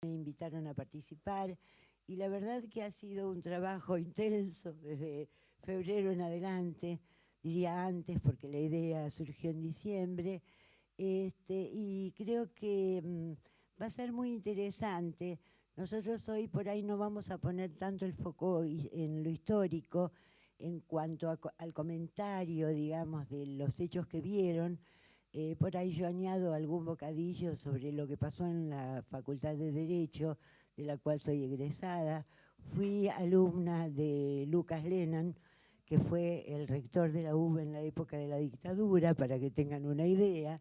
me invitaron a participar y la verdad que ha sido un trabajo intenso desde febrero en adelante, diría antes porque la idea surgió en diciembre, y creo que va a ser muy interesante. Nosotros hoy por ahí no vamos a poner tanto el foco en lo histórico en cuanto al comentario, digamos, de los hechos que vieron. Por ahí yo añado algún bocadillo sobre lo que pasó en la Facultad de Derecho, de la cual soy egresada. Fui alumna de Lucas Lennon, que fue el rector de la UBA en la época de la dictadura, para que tengan una idea.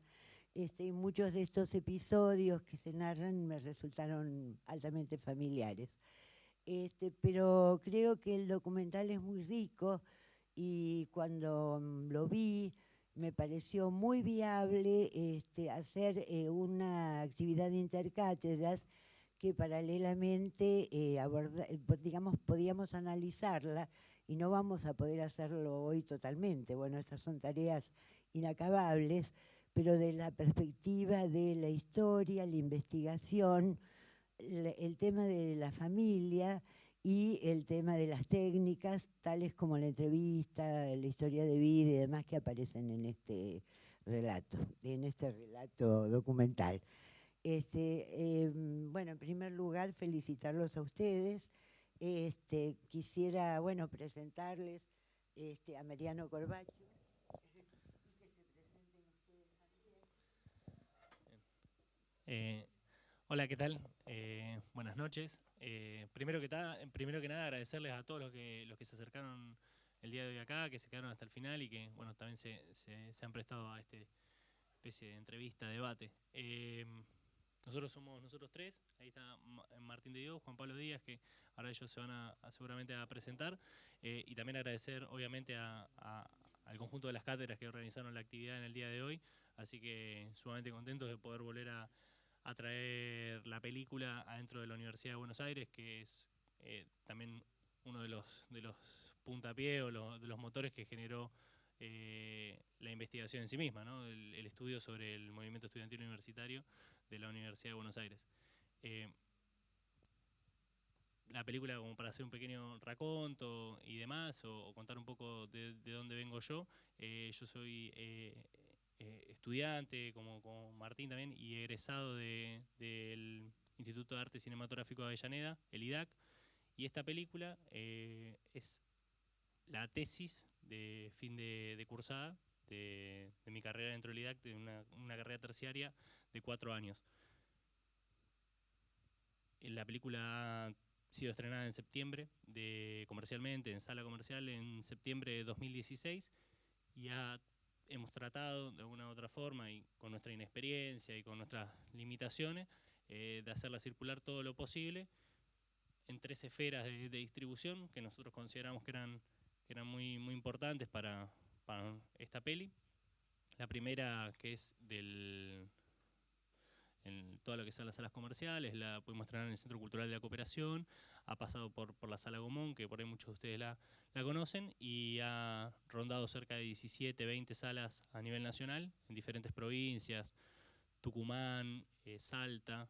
Y muchos de estos episodios que se narran me resultaron altamente familiares. Pero creo que el documental es muy rico y cuando lo vi me pareció muy viable hacer una actividad de intercátedras que paralelamente digamos, podíamos analizarla y no vamos a poder hacerlo hoy totalmente. Bueno, estas son tareas inacabables, pero de la perspectiva de la historia, la investigación, el tema de la familia y el tema de las técnicas, tales como la entrevista, la historia de vida y demás que aparecen en este relato documental. Bueno, en primer lugar, felicitarlos a ustedes. Quisiera, bueno, presentarles a Mariano Corbacho y que se presenten ustedes también. Eh, Hola, ¿qué tal? Buenas noches. Primero que nada, agradecerles a todos los que se acercaron el día de hoy acá, que se quedaron hasta el final y que bueno, también se han prestado a esta especie de entrevista, debate. Nosotros somos nosotros tres, ahí está Martín de Dios, Juan Pablo Díaz, que ahora ellos se van seguramente a presentar, y también agradecer obviamente al conjunto de las cátedras que organizaron la actividad en el día de hoy, así que sumamente contentos de poder volver a traer la película adentro de la Universidad de Buenos Aires, que es también uno de los puntapiés o de los motores que generó la investigación en sí misma, ¿no? El estudio sobre el movimiento estudiantil universitario de la Universidad de Buenos Aires. Eh, la película, como para hacer un pequeño raconto y demás, o contar un poco de dónde vengo yo. Yo soy estudiante, como Martín también, y egresado del Instituto de Arte Cinematográfico de Avellaneda, el IDAC, y esta película es la tesis de fin de cursada de mi carrera dentro del IDAC, de una carrera terciaria de 4 años. La película ha sido estrenada en septiembre, comercialmente, en sala comercial, en septiembre de 2016, y hemos tratado de alguna u otra forma, y con nuestra inexperiencia y con nuestras limitaciones, de hacerla circular todo lo posible en 3 esferas de distribución que nosotros consideramos que eran muy importantes para esta peli. La primera, que es en todo lo que son las salas comerciales, la pudimos estrenar en el Centro Cultural de la Cooperación, ha pasado por la Sala Gomón, que por ahí muchos de ustedes la conocen, y ha rondado cerca de 17, 20 salas a nivel nacional, en diferentes provincias, Tucumán, Salta,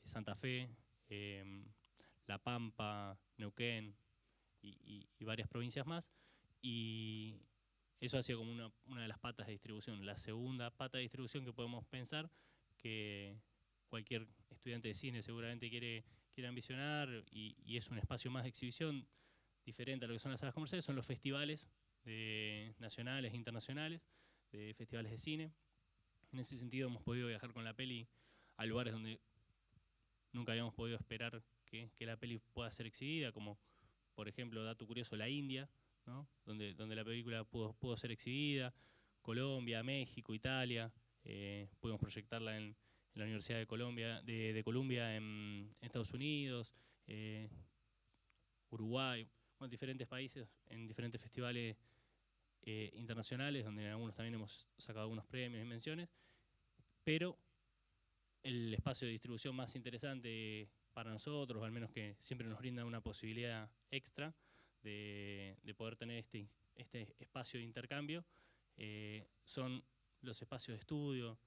Santa Fe, eh, La Pampa, Neuquén y varias provincias más. Y eso ha sido como una de las patas de distribución. La segunda pata de distribución que podemos pensar, que cualquier estudiante de cine seguramente quiere ambicionar, y es un espacio más de exhibición, diferente a lo que son las salas comerciales, son los festivales nacionales e internacionales, de festivales de cine. En ese sentido hemos podido viajar con la peli a lugares donde nunca habíamos podido esperar que la peli pueda ser exhibida, como por ejemplo, dato curioso, la India, ¿no? donde la película pudo ser exhibida, Colombia, México, Italia. Pudimos proyectarla en la Universidad de Columbia en Estados Unidos, Uruguay, bueno, diferentes países, en diferentes festivales internacionales, donde en algunos también hemos sacado algunos premios y menciones, pero el espacio de distribución más interesante para nosotros, al menos que siempre nos brinda una posibilidad extra de poder tener este espacio de intercambio, son los espacios de estudio,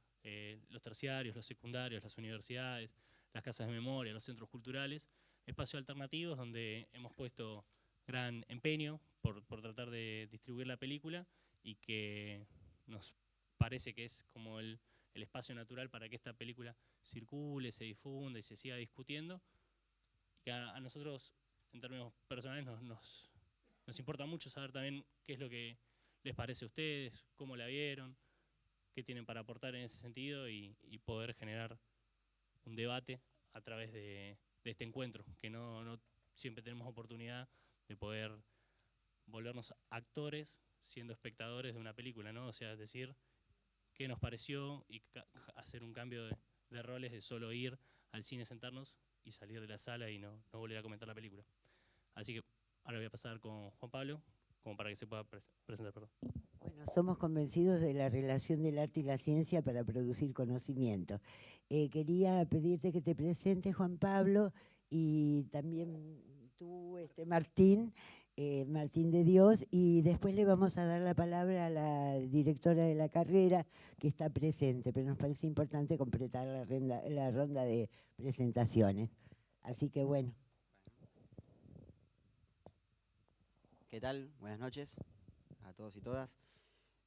los terciarios, los secundarios, las universidades, las casas de memoria, los centros culturales, espacios alternativos donde hemos puesto gran empeño por tratar de distribuir la película y que nos parece que es como el espacio natural para que esta película circule, se difunda y se siga discutiendo. Y que a nosotros, en términos personales, nos importa mucho saber también qué es lo que les parece a ustedes, cómo la vieron, qué tienen para aportar en ese sentido y poder generar un debate a través de este encuentro, que no siempre tenemos oportunidad de poder volvernos actores siendo espectadores de una película, ¿no? O sea, decir qué nos pareció y hacer un cambio de roles de solo ir al cine, sentarnos y salir de la sala y no volver a comentar la película. Así que ahora voy a pasar con Juan Pablo, como para que se pueda presentar. Perdón. Bueno, somos convencidos de la relación del arte y la ciencia para producir conocimiento. Quería pedirte que te presentes, Juan Pablo, y también tú, Martín, Martín de Dios, y después le vamos a dar la palabra a la directora de la carrera que está presente, pero nos parece importante completar la ronda de presentaciones. Así que bueno. ¿Qué tal? Buenas noches a todos y todas.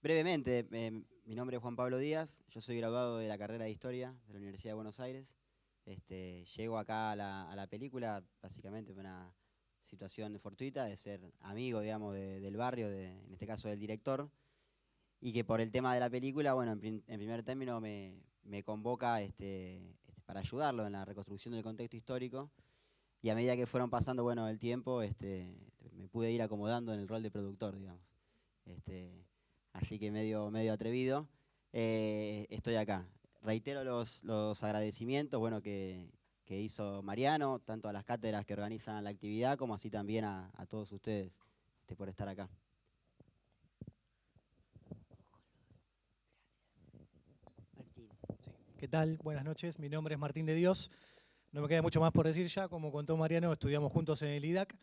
Brevemente, mi nombre es Juan Pablo Díaz, yo soy graduado de la carrera de Historia de la Universidad de Buenos Aires. Llego acá a la película básicamente por una situación fortuita de ser amigo, digamos, del barrio, en este caso del director, y que por el tema de la película, bueno, en primer término me convoca para ayudarlo en la reconstrucción del contexto histórico, y a medida que fueron pasando, bueno, el tiempo, me pude ir acomodando en el rol de productor, digamos. Así que medio atrevido, estoy acá. Reitero los agradecimientos, bueno, que hizo Mariano, tanto a las cátedras que organizan la actividad, como así también a todos ustedes por estar acá. Martín. Sí. ¿Qué tal? Buenas noches, mi nombre es Martín de Dios. No me queda mucho más por decir ya, como contó Mariano, estudiamos juntos en el IDAC.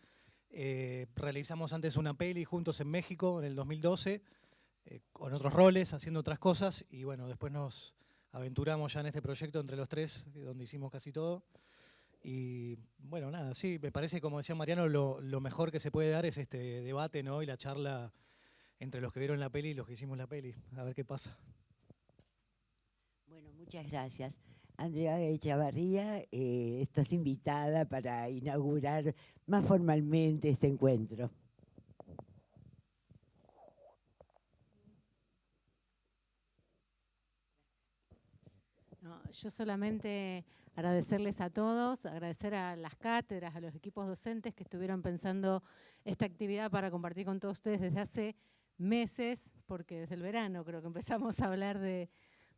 Realizamos antes una peli juntos en México en el 2012, con otros roles, haciendo otras cosas, y bueno, después nos aventuramos ya en este proyecto entre los tres, donde hicimos casi todo. Y bueno, nada, sí, me parece, como decía Mariano, lo mejor que se puede dar es este debate, ¿no? Y la charla entre los que vieron la peli y los que hicimos la peli, a ver qué pasa. Bueno, muchas gracias. Andrea Echavarría, estás invitada para inaugurar más formalmente este encuentro. No, yo solamente agradecerles a todos, agradecer a las cátedras, a los equipos docentes que estuvieron pensando esta actividad para compartir con todos ustedes desde hace meses, porque desde el verano creo que empezamos a hablar de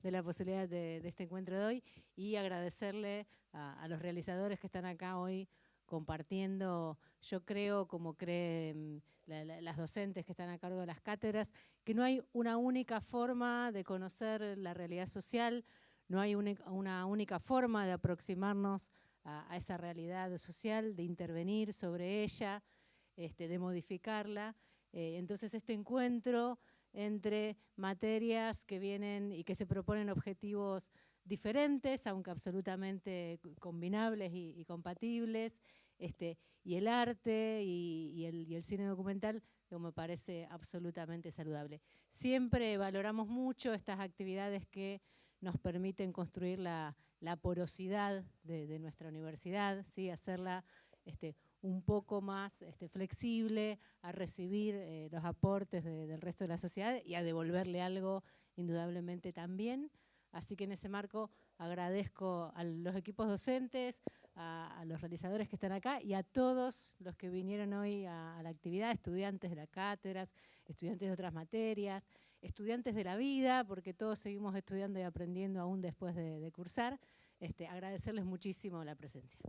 la posibilidad de este encuentro de hoy, y agradecerle a los realizadores que están acá hoy compartiendo, yo creo, como creen las docentes que están a cargo de las cátedras, que no hay una única forma de conocer la realidad social, no hay una única forma de aproximarnos a esa realidad social, de intervenir sobre ella, de modificarla. Entonces este encuentro entre materias que vienen y que se proponen objetivos diferentes, aunque absolutamente combinables y compatibles, y el arte y el cine documental, que me parece absolutamente saludable. Siempre valoramos mucho estas actividades que nos permiten construir la porosidad de nuestra universidad, ¿sí? Hacerla un poco más flexible a recibir los aportes del resto de la sociedad y a devolverle algo indudablemente también. Así que en ese marco agradezco a los equipos docentes, a los realizadores que están acá y a todos los que vinieron hoy a la actividad, estudiantes de las cátedras, estudiantes de otras materias, estudiantes de la vida, porque todos seguimos estudiando y aprendiendo aún después de cursar. Agradecerles muchísimo la presencia.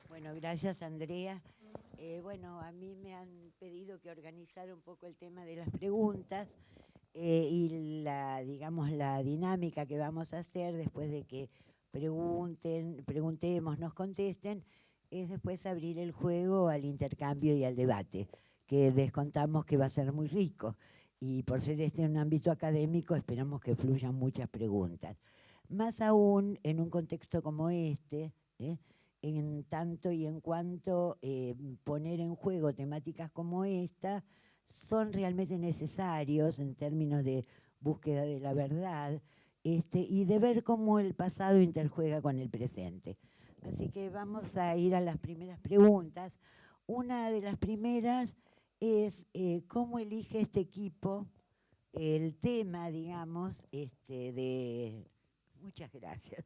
Bueno, gracias, Andrea. Bueno, a mí me han pedido que organizara un poco el tema de las preguntas y digamos, la dinámica que vamos a hacer después de que preguntemos, nos contesten, es después abrir el juego al intercambio y al debate, que descontamos que va a ser muy rico. y por ser este un ámbito académico esperamos que fluyan muchas preguntas. Más aún en un contexto como este, en tanto y en cuanto poner en juego temáticas como esta son realmente necesarios en términos de búsqueda de la verdad, y de ver cómo el pasado interjuega con el presente. Así que vamos a ir a las primeras preguntas. Una de las primeras es cómo elige este equipo el tema, digamos, de... Muchas gracias.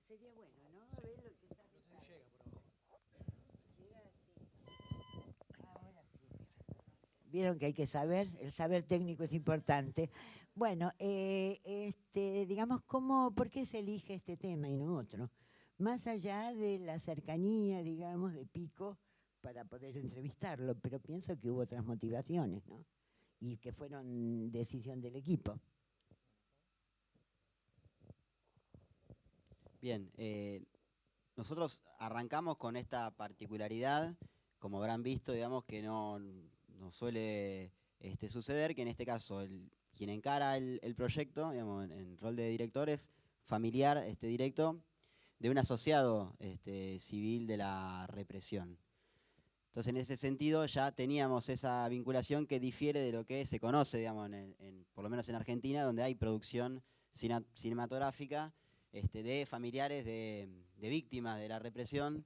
Sería bueno, ¿no? A ver lo que sale. No sé si llega por abajo. Llega así. Ahora sí. Vieron que hay que saber, el saber técnico es importante. Bueno, digamos, ¿por qué se elige este tema y no otro? Más allá de la cercanía, digamos, de Pico para poder entrevistarlo, pero pienso que hubo otras motivaciones, ¿no? Y que fueron decisión del equipo. Bien, nosotros arrancamos con esta particularidad, como habrán visto, digamos, que no suele suceder, que en este caso quien encara el proyecto, digamos, en rol de director, es familiar directo de un asociado civil de la represión. Entonces, en ese sentido, ya teníamos esa vinculación que difiere de lo que se conoce, digamos, por lo menos en Argentina, donde hay producción cinematográfica de familiares de víctimas de la represión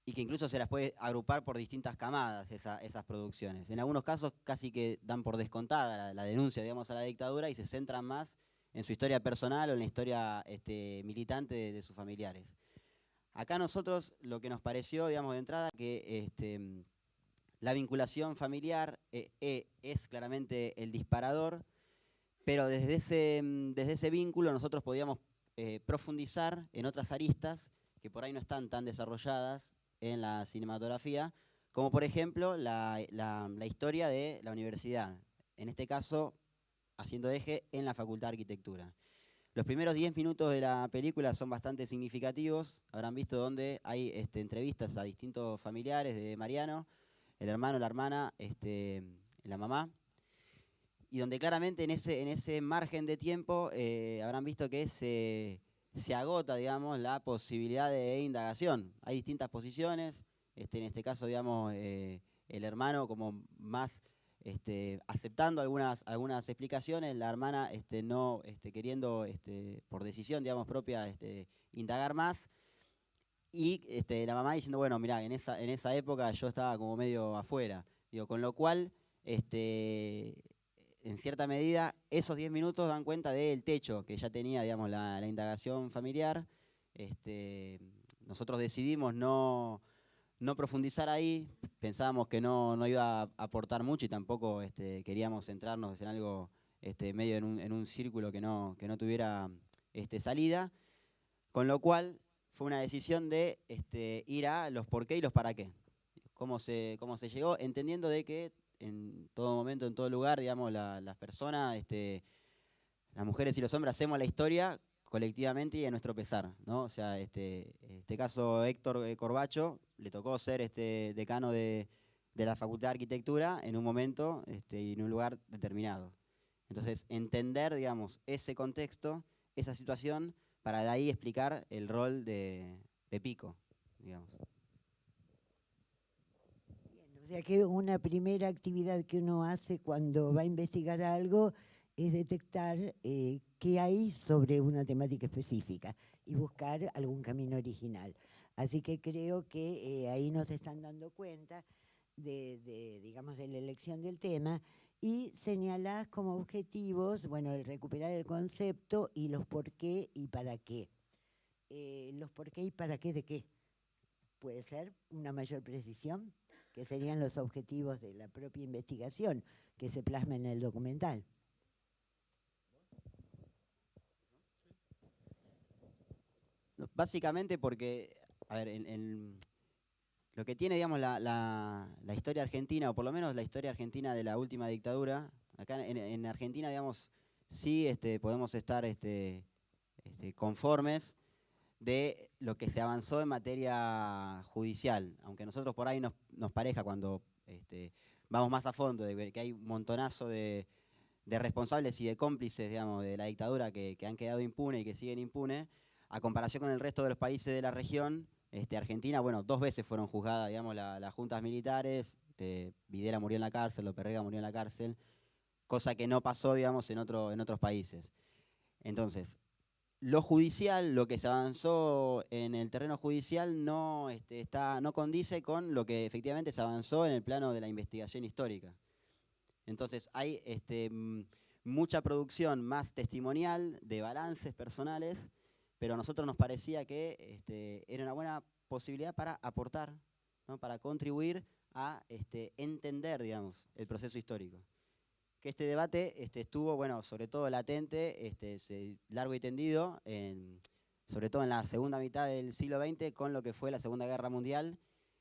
y que incluso se las puede agrupar por distintas camadas esas producciones. En algunos casos casi que dan por descontada la denuncia, digamos, a la dictadura y se centran más en su historia personal o en la historia militante de sus familiares. Acá nosotros lo que nos pareció, digamos, de entrada, que la vinculación familiar es claramente el disparador, pero desde ese vínculo nosotros podíamos profundizar en otras aristas que por ahí no están tan desarrolladas en la cinematografía, como por ejemplo la historia de la universidad, en este caso haciendo eje en la Facultad de Arquitectura. Los primeros 10 minutos de la película son bastante significativos, habrán visto donde hay entrevistas a distintos familiares de Mariano, el hermano, la hermana, la mamá, y donde claramente en ese margen de tiempo habrán visto que se agota, digamos, la posibilidad de indagación. Hay distintas posiciones, en este caso, digamos, el hermano como más aceptando algunas explicaciones, la hermana no queriendo, por decisión, digamos, propia, indagar más, y la mamá diciendo, bueno, mirá, en esa época yo estaba como medio afuera. Digo, con lo cual, en cierta medida, esos 10 minutos dan cuenta del techo que ya tenía, digamos, la indagación familiar. Nosotros decidimos no profundizar ahí, pensábamos que no iba a aportar mucho y tampoco queríamos centrarnos en algo medio en un círculo que no tuviera salida, con lo cual fue una decisión de ir a los por qué y los para qué. Cómo se llegó, entendiendo de que en todo momento, en todo lugar, digamos, las personas, las mujeres y los hombres hacemos la historia colectivamente y a nuestro pesar, ¿no? O sea, este caso Héctor Corbacho le tocó ser decano de la Facultad de Arquitectura en un momento y en un lugar determinado. Entonces, entender, digamos, ese contexto, esa situación, para de ahí explicar el rol de Pico, digamos. Bien, o sea que una primera actividad que uno hace cuando va a investigar algo es detectar qué hay sobre una temática específica y buscar algún camino original. Así que creo que ahí nos están dando cuenta digamos, de la elección del tema y señalás como objetivos, bueno, el recuperar el concepto y los por qué y para qué. Los por qué y para qué de qué. Puede ser una mayor precisión, que serían los objetivos de la propia investigación que se plasma en el documental. Básicamente porque, a ver, lo que tiene, digamos, la historia argentina, o por lo menos la historia argentina de la última dictadura, acá en Argentina, digamos, sí podemos estar conformes de lo que se avanzó en materia judicial, aunque a nosotros por ahí nos pareja cuando vamos más a fondo, de que hay un montonazo de responsables y de cómplices, digamos, de la dictadura que han quedado impunes y que siguen impunes, a comparación con el resto de los países de la región. Argentina, bueno, 2 veces fueron juzgadas, digamos, las juntas militares. Videla murió en la cárcel, López Rega murió en la cárcel, cosa que no pasó, digamos, en otros países. Entonces, lo judicial, lo que se avanzó en el terreno judicial no condice con lo que efectivamente se avanzó en el plano de la investigación histórica. Entonces hay mucha producción más testimonial, de balances personales, pero a nosotros nos parecía que era una buena posibilidad para aportar, ¿no? Para contribuir a entender, digamos, el proceso histórico. Que este debate estuvo, bueno, sobre todo latente, largo y tendido, sobre todo en la segunda mitad del siglo XX, con lo que fue la Segunda Guerra Mundial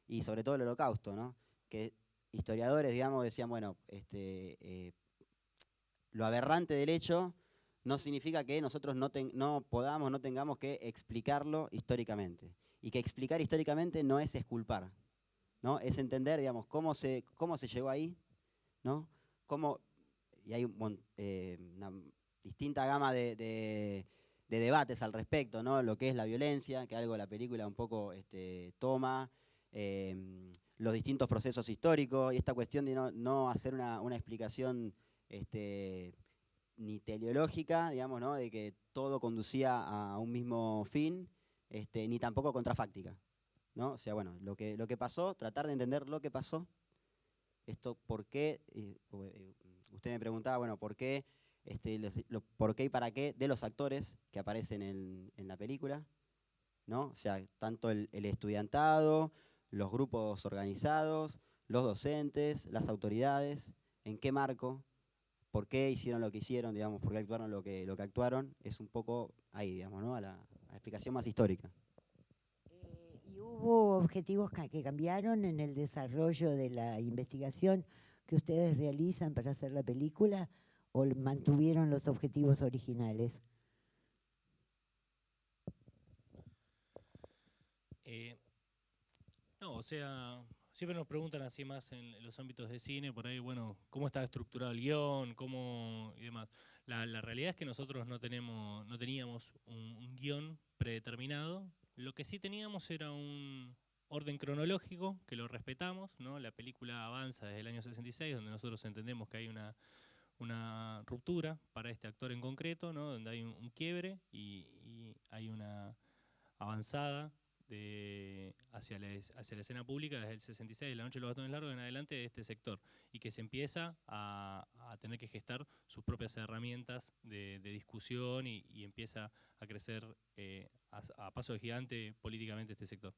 y sobre todo el Holocausto, ¿no? Que historiadores, digamos, decían, bueno, lo aberrante del hecho no significa que nosotros no tengamos que explicarlo históricamente. Y que explicar históricamente no es exculpar, ¿no? Es entender, digamos, cómo se llegó ahí, ¿no? Y hay una distinta gama de debates al respecto, ¿no? Lo que es la violencia, que algo la película un poco toma, los distintos procesos históricos, y esta cuestión de no hacer una explicación ni teleológica, digamos, ¿no? De que todo conducía a un mismo fin, ni tampoco contrafáctica, ¿no? O sea, bueno, lo que pasó, tratar de entender lo que pasó, esto por qué, usted me preguntaba, bueno, por qué, por qué y para qué de los actores que aparecen en la película, ¿no? O sea, tanto el estudiantado, los grupos organizados, los docentes, las autoridades, en qué marco, por qué hicieron lo que hicieron, digamos, por qué actuaron lo que actuaron, es un poco ahí, digamos, ¿no? A la explicación más histórica. ¿Y hubo objetivos que cambiaron en el desarrollo de la investigación que ustedes realizan para hacer la película o mantuvieron los objetivos originales? No, o sea, siempre nos preguntan así más en los ámbitos de cine, por ahí, bueno, cómo está estructurado el guión, cómo y demás. La realidad es que nosotros no teníamos un guión predeterminado. Lo que sí teníamos era un orden cronológico, que lo respetamos, ¿no? La película avanza desde el año 66, donde nosotros entendemos que hay una ruptura para este actor en concreto, ¿no? Donde hay un quiebre y hay una avanzada hacia la escena pública desde el 66, de La Noche de los Bastones Largos en adelante de este sector, y que se empieza a tener que gestar sus propias herramientas de discusión y empieza a crecer a paso de gigante políticamente este sector.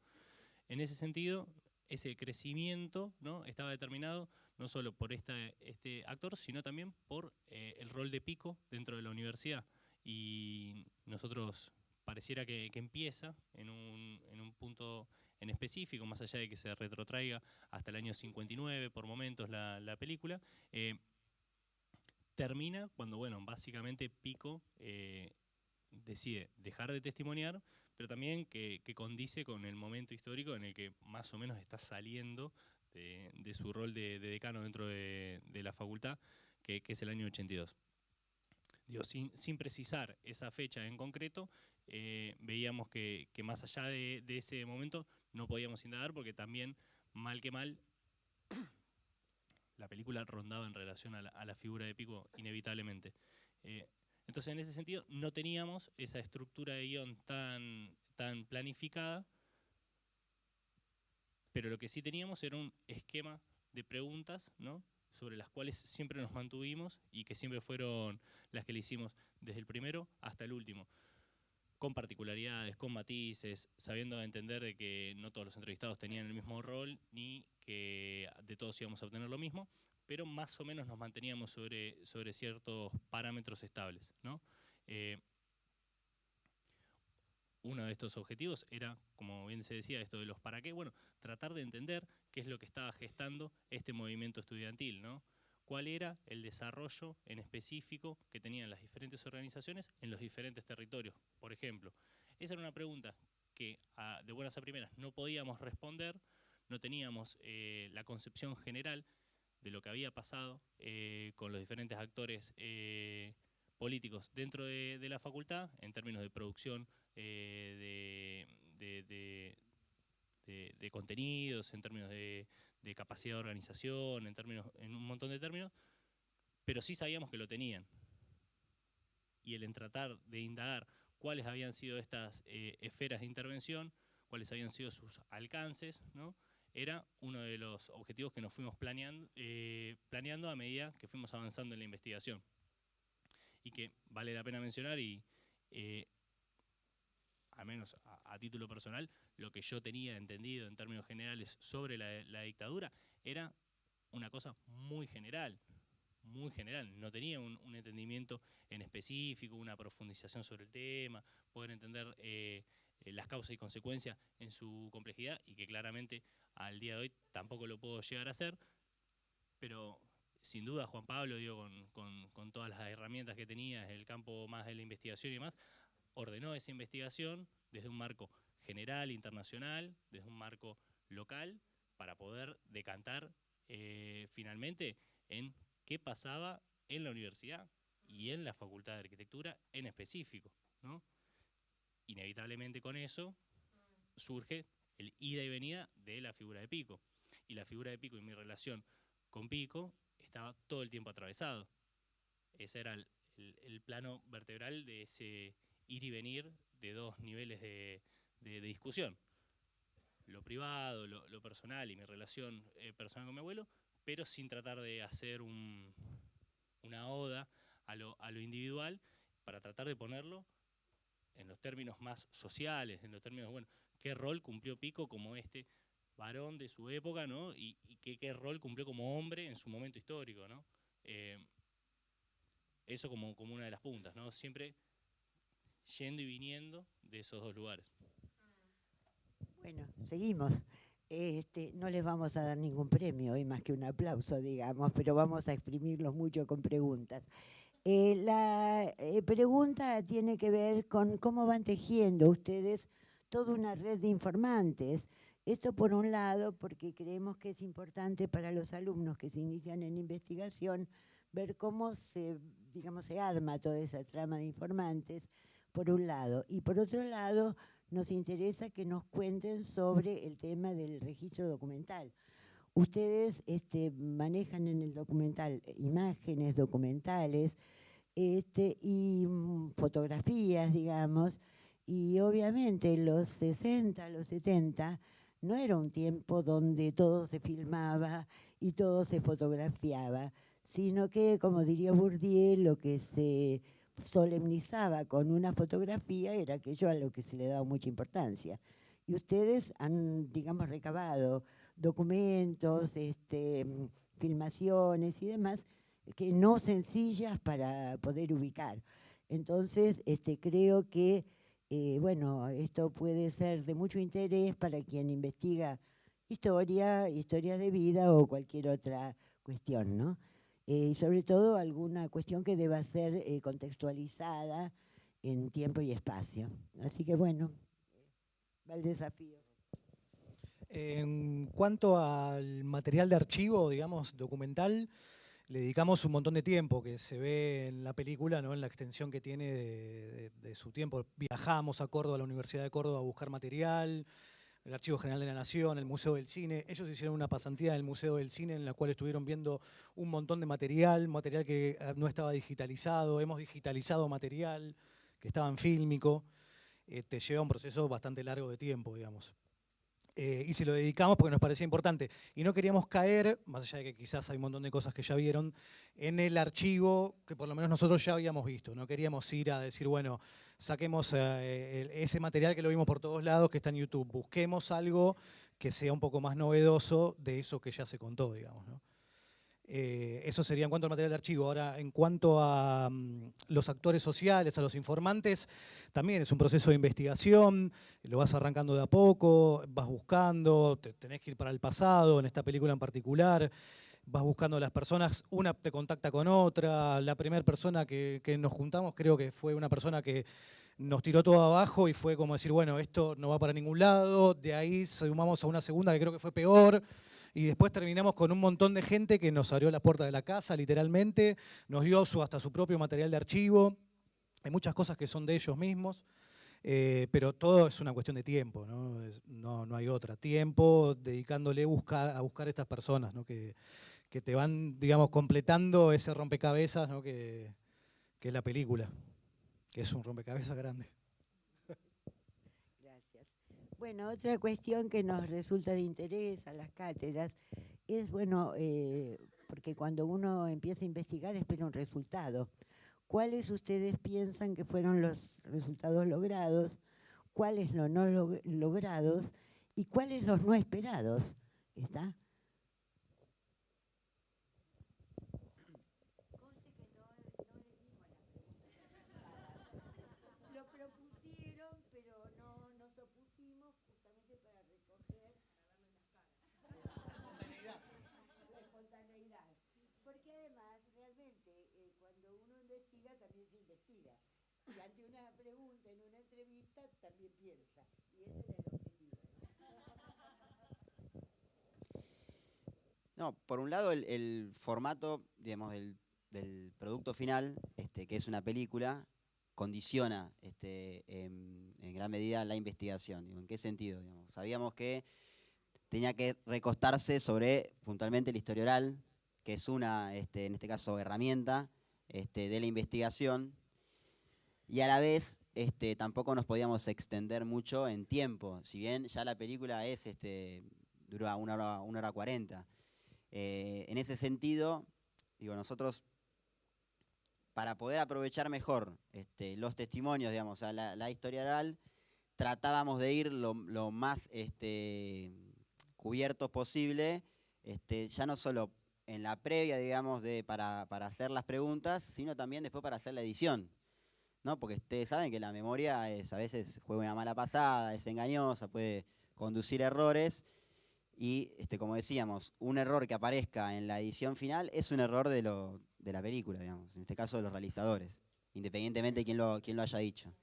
En ese sentido, ese crecimiento, ¿no? Estaba determinado no solo por este actor, sino también por el rol de Pico dentro de la universidad. Y nosotros pareciera que empieza en un punto en específico, más allá de que se retrotraiga hasta el año 59 por momentos la película, termina cuando, bueno, básicamente Pico decide dejar de testimoniar, pero también que condice con el momento histórico en el que más o menos está saliendo de su rol de decano dentro de la facultad, que es el año 82. Digo, sin precisar esa fecha en concreto, veíamos que más allá de ese momento no podíamos indagar, porque también, mal que mal, la película rondaba en relación a la figura de Pico inevitablemente. Entonces, en ese sentido, no teníamos esa estructura de guión tan planificada, pero lo que sí teníamos era un esquema de preguntas, ¿no?, sobre las cuales siempre nos mantuvimos y que siempre fueron las que le hicimos desde el primero hasta el último, con particularidades, con matices, sabiendo entender de que no todos los entrevistados tenían el mismo rol, ni que de todos íbamos a obtener lo mismo, pero más o menos nos manteníamos sobre ciertos parámetros estables, ¿no? Uno de estos objetivos era, como bien se decía, esto de los para qué, bueno, tratar de entender qué es lo que estaba gestando este movimiento estudiantil, ¿no? Cuál era el desarrollo en específico que tenían las diferentes organizaciones en los diferentes territorios. Por ejemplo, esa era una pregunta que de buenas a primeras no podíamos responder, no teníamos la concepción general de lo que había pasado con los diferentes actores políticos dentro de la facultad, en términos de producción de contenidos, en términos de capacidad de organización, en un montón de términos, pero sí sabíamos que lo tenían. Y en tratar de indagar cuáles habían sido estas esferas de intervención, cuáles habían sido sus alcances, ¿no? Era uno de los objetivos que nos fuimos planeando a medida que fuimos avanzando en la investigación. Y que vale la pena mencionar, y al menos a título personal, lo que yo tenía entendido en términos generales sobre la dictadura era una cosa muy general, no tenía un entendimiento en específico, una profundización sobre el tema, poder entender las causas y consecuencias en su complejidad, y que claramente al día de hoy tampoco lo puedo llegar a hacer, pero sin duda Juan Pablo, digo, con todas las herramientas que tenía desde el campo más de la investigación y demás, ordenó esa investigación desde un marco general, internacional, desde un marco local, para poder decantar finalmente en qué pasaba en la universidad y en la Facultad de Arquitectura en específico, ¿no? Inevitablemente con eso surge el ida y venida de la figura de Pico. Y la figura de Pico y mi relación con Pico estaba todo el tiempo atravesado. Ese era el plano vertebral de ese ir y venir de dos niveles de discusión. Lo privado, lo personal y mi relación personal con mi abuelo, pero sin tratar de hacer una oda a lo individual, para tratar de ponerlo en los términos más sociales, en los términos, bueno, qué rol cumplió Pico como este varón de su época, ¿no? Y qué rol cumplió como hombre en su momento histórico, ¿no? Eso como una de las puntas, ¿no? Siempre yendo y viniendo de esos dos lugares. Bueno, seguimos. No les vamos a dar ningún premio hoy, más que un aplauso, digamos, pero vamos a exprimirlos mucho con preguntas. La pregunta tiene que ver con cómo van tejiendo ustedes toda una red de informantes. Esto por un lado, porque creemos que es importante para los alumnos que se inician en investigación ver cómo se arma toda esa trama de informantes, por un lado. Y por otro lado, nos interesa que nos cuenten sobre el tema del registro documental. Ustedes manejan en el documental imágenes documentales y fotografías, digamos, y obviamente los 60, los 70, no era un tiempo donde todo se filmaba y todo se fotografiaba, sino que, como diría Bourdieu, lo que se solemnizaba con una fotografía era aquello a lo que se le daba mucha importancia. Y ustedes han, digamos, recabado documentos, filmaciones y demás, que no sencillas para poder ubicar. Entonces, creo que, bueno, esto puede ser de mucho interés para quien investiga historia de vida o cualquier otra cuestión, ¿no? Y sobre todo alguna cuestión que deba ser contextualizada en tiempo y espacio. Así que bueno, va el desafío. En cuanto al material de archivo, digamos, documental, le dedicamos un montón de tiempo, que se ve en la película, ¿no? En la extensión que tiene de su tiempo. Viajamos a Córdoba, a la Universidad de Córdoba, a buscar material, el Archivo General de la Nación, el Museo del Cine. Ellos hicieron una pasantía en el Museo del Cine en la cual estuvieron viendo un montón de material que no estaba digitalizado. Hemos digitalizado material que estaba en fílmico. Te lleva un proceso bastante largo de tiempo, digamos. Y se lo dedicamos porque nos parecía importante. Y no queríamos caer, más allá de que quizás hay un montón de cosas que ya vieron, en el archivo que por lo menos nosotros ya habíamos visto. No queríamos ir a decir, bueno, saquemos ese material que lo vimos por todos lados, que está en YouTube. Busquemos algo que sea un poco más novedoso de eso que ya se contó, digamos, ¿no? Eso sería en cuanto al material de archivo. Ahora, en cuanto a los actores sociales, a los informantes, también es un proceso de investigación, lo vas arrancando de a poco, vas buscando, tenés que ir para el pasado, en esta película en particular, vas buscando a las personas, una te contacta con otra, la primera persona que nos juntamos creo que fue una persona que nos tiró todo abajo y fue como decir, bueno, esto no va para ningún lado, de ahí sumamos a una segunda que creo que fue peor, Y después terminamos con un montón de gente que nos abrió la puerta de la casa, literalmente, nos dio hasta su propio material de archivo. Hay muchas cosas que son de ellos mismos, pero todo es una cuestión de tiempo, ¿no? No hay otra. Tiempo dedicándole a buscar a estas personas, ¿no? que te van, digamos, completando ese rompecabezas, ¿no? que es la película, que es un rompecabezas grande. Gracias. Bueno, otra cuestión que nos resulta de interés a las cátedras es, bueno, porque cuando uno empieza a investigar espera un resultado. ¿Cuáles ustedes piensan que fueron los resultados logrados? ¿Cuáles los no logrados? ¿Y cuáles los no esperados? ¿Está? Lo propusieron, pero no nos opusimos justamente para recoger la espontaneidad. Porque además, realmente, cuando uno investiga, también se investiga. Y ante una pregunta en una entrevista, también piensa. Y ese era el objetivo. No, por un lado el formato, digamos, del producto final, que es una película, condiciona en gran medida la investigación. Digo, ¿en qué sentido? Digamos, sabíamos que tenía que recostarse sobre puntualmente el historia oral, que es una, en este caso, herramienta de la investigación, y a la vez tampoco nos podíamos extender mucho en tiempo, si bien ya la película dura 1 hora 40. En ese sentido, digo, nosotros, para poder aprovechar mejor los testimonios, digamos, a la historia oral, tratábamos de ir lo más cubiertos posible, ya no solo en la previa, digamos, para hacer las preguntas, sino también después para hacer la edición, ¿no? Porque ustedes saben que la memoria a veces juega una mala pasada, es engañosa, puede conducir errores. Y, como decíamos, un error que aparezca en la edición final es un error de la película, digamos, en este caso de los realizadores, independientemente de quién lo haya dicho.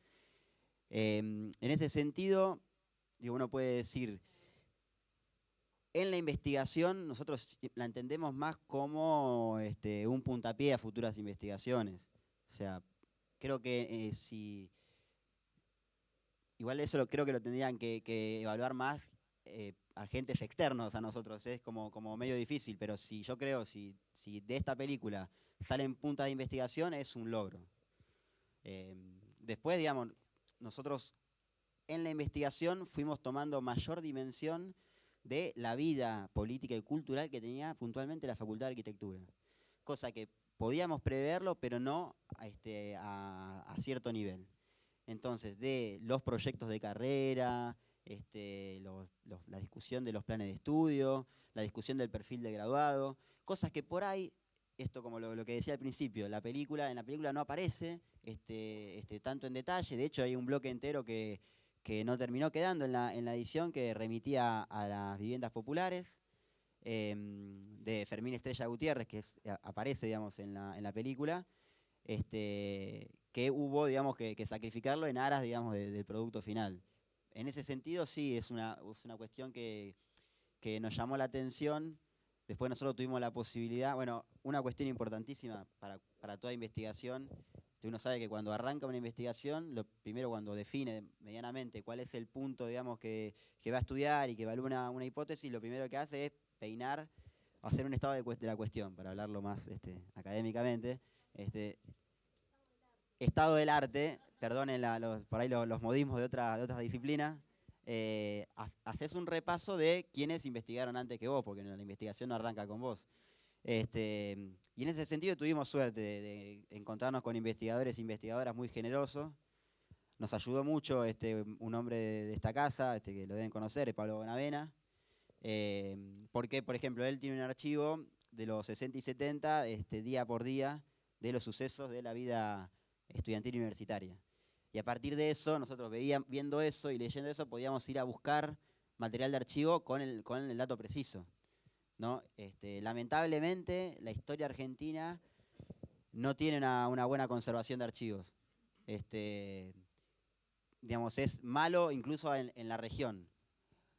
En ese sentido, uno puede decir, en la investigación nosotros la entendemos más como un puntapié a futuras investigaciones. O sea, creo que igual eso creo que lo tendrían que evaluar más agentes externos a nosotros, es como medio difícil, pero yo creo, si de esta película salen puntas de investigación, es un logro. Después, digamos, nosotros en la investigación fuimos tomando mayor dimensión de la vida política y cultural que tenía puntualmente la Facultad de Arquitectura, cosa que podíamos preverlo, pero no a cierto nivel. Entonces, de los proyectos de carrera, la discusión de los planes de estudio, la discusión del perfil de graduado, cosas que por ahí, esto como lo que decía al principio, en la película no aparece tanto en detalle. De hecho, hay un bloque entero que no terminó quedando en la edición, que remitía a las viviendas populares, de Fermín Estrella Gutiérrez, que aparece, digamos, en la película, que hubo, digamos, que sacrificarlo en aras, digamos, del producto final. En ese sentido, sí, es una cuestión que nos llamó la atención. Después nosotros tuvimos la posibilidad, bueno, una cuestión importantísima para toda investigación. Uno sabe que cuando arranca una investigación, lo primero, cuando define medianamente cuál es el punto, digamos, que va a estudiar y que evalúa una hipótesis, lo primero que hace es peinar, hacer un estado de la cuestión, para hablarlo más académicamente. Estado del arte, perdonen por ahí los modismos de otras disciplinas. Haces un repaso de quienes investigaron antes que vos, porque la investigación no arranca con vos. Y en ese sentido tuvimos suerte de encontrarnos con investigadores e investigadoras muy generosos. Nos ayudó mucho un hombre de esta casa, que lo deben conocer, es Pablo Bonavena, porque, por ejemplo, él tiene un archivo de los 60 y 70, día por día, de los sucesos de la vida estudiantil universitaria. Y a partir de eso, nosotros viendo eso y leyendo eso, podíamos ir a buscar material de archivo con el dato preciso, ¿no? Lamentablemente, la historia argentina no tiene una buena conservación de archivos. Digamos, es malo incluso en la región.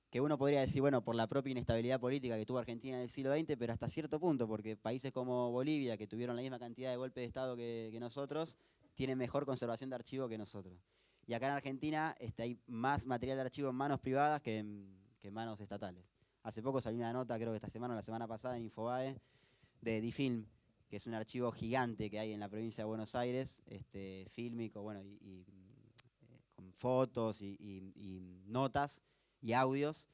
que uno podría decir, bueno, por la propia inestabilidad política que tuvo Argentina en el siglo XX, pero hasta cierto punto, porque países como Bolivia, que tuvieron la misma cantidad de golpes de Estado que nosotros, tienen mejor conservación de archivo que nosotros. Y acá en Argentina hay más material de archivo en manos privadas que en manos estatales. Hace poco salió una nota, creo que esta semana o la semana pasada, en Infobae, de Difilm, que es un archivo gigante que hay en la provincia de Buenos Aires, fílmico, bueno, con fotos y notas y audios,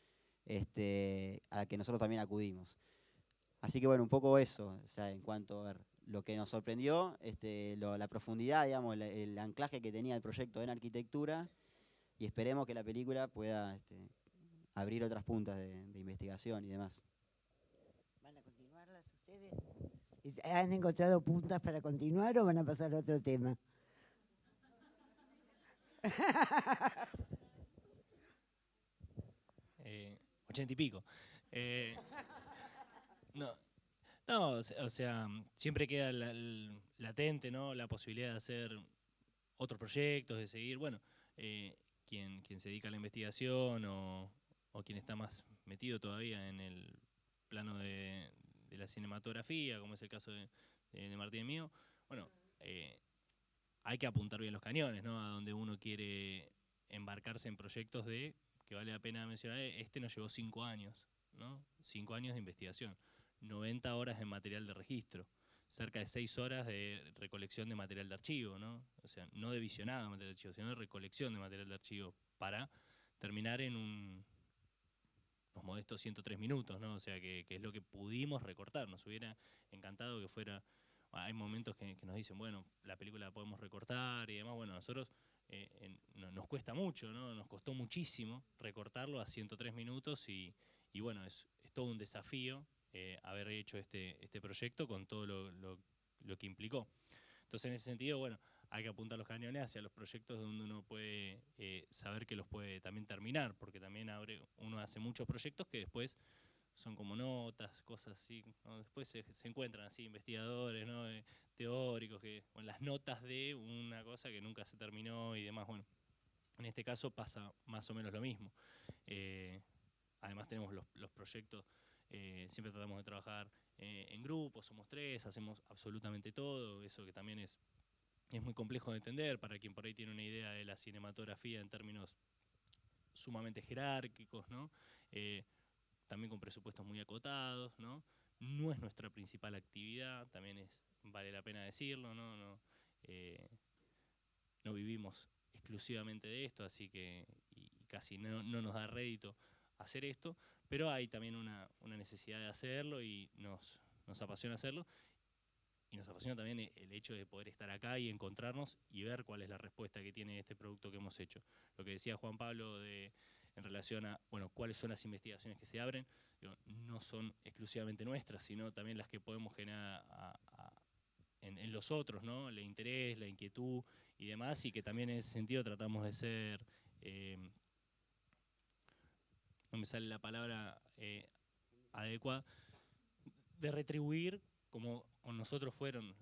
a la que nosotros también acudimos. Así que bueno, un poco eso, o sea, en cuanto a ver, lo que nos sorprendió, la profundidad, digamos, el anclaje que tenía el proyecto en arquitectura, y esperemos que la película pueda abrir otras puntas de investigación y demás. ¿Van a continuarlas ustedes? ¿Han encontrado puntas para continuar o van a pasar a otro tema? 80 y pico. No, o sea, siempre queda latente, ¿no?, la posibilidad de hacer otros proyectos, de seguir, bueno, quien se dedica a la investigación o quien está más metido todavía en el plano de la cinematografía, como es el caso de Martín y mío, bueno, hay que apuntar bien los cañones, ¿no?, a donde uno quiere embarcarse en proyectos que vale la pena mencionar. Nos llevó 5 años, ¿no? 5 años de investigación, 90 horas de material de registro, cerca de 6 horas de recolección de material de archivo, ¿no? O sea, no de visionado de material de archivo, sino de recolección de material de archivo para terminar en unos modestos 103 minutos, ¿no? O sea, que es lo que pudimos recortar. Nos hubiera encantado que fuera... Hay momentos que nos dicen, bueno, la película la podemos recortar y demás. Bueno, nosotros nos cuesta mucho, ¿no? Nos costó muchísimo recortarlo a 103 minutos y bueno, es todo un desafío haber hecho este proyecto con todo lo que implicó. Entonces, en ese sentido, bueno, hay que apuntar los cañones hacia los proyectos donde uno puede saber que los puede también terminar, porque también uno hace muchos proyectos que después son como notas, cosas así, ¿no? Después se encuentran así investigadores, ¿no?, teóricos, que las notas de una cosa que nunca se terminó y demás. Bueno, en este caso pasa más o menos lo mismo. Además tenemos los proyectos, siempre tratamos de trabajar en grupos, somos 3, hacemos absolutamente todo, eso que también es muy complejo de entender para quien por ahí tiene una idea de la cinematografía en términos sumamente jerárquicos, ¿no? También con presupuestos muy acotados, ¿no? No es nuestra principal actividad, también vale la pena decirlo, ¿no? No vivimos exclusivamente de esto, así que y casi no nos da rédito hacer esto, pero hay también una necesidad de hacerlo y nos apasiona hacerlo. Y nos apasiona también el hecho de poder estar acá y encontrarnos y ver cuál es la respuesta que tiene este producto que hemos hecho. Lo que decía Juan Pablo en relación a, bueno, cuáles son las investigaciones que se abren, no son exclusivamente nuestras, sino también las que podemos generar en los otros, ¿no? El interés, la inquietud y demás, y que también en ese sentido tratamos de ser, no me sale la palabra adecuada, de retribuir como con nosotros fueron,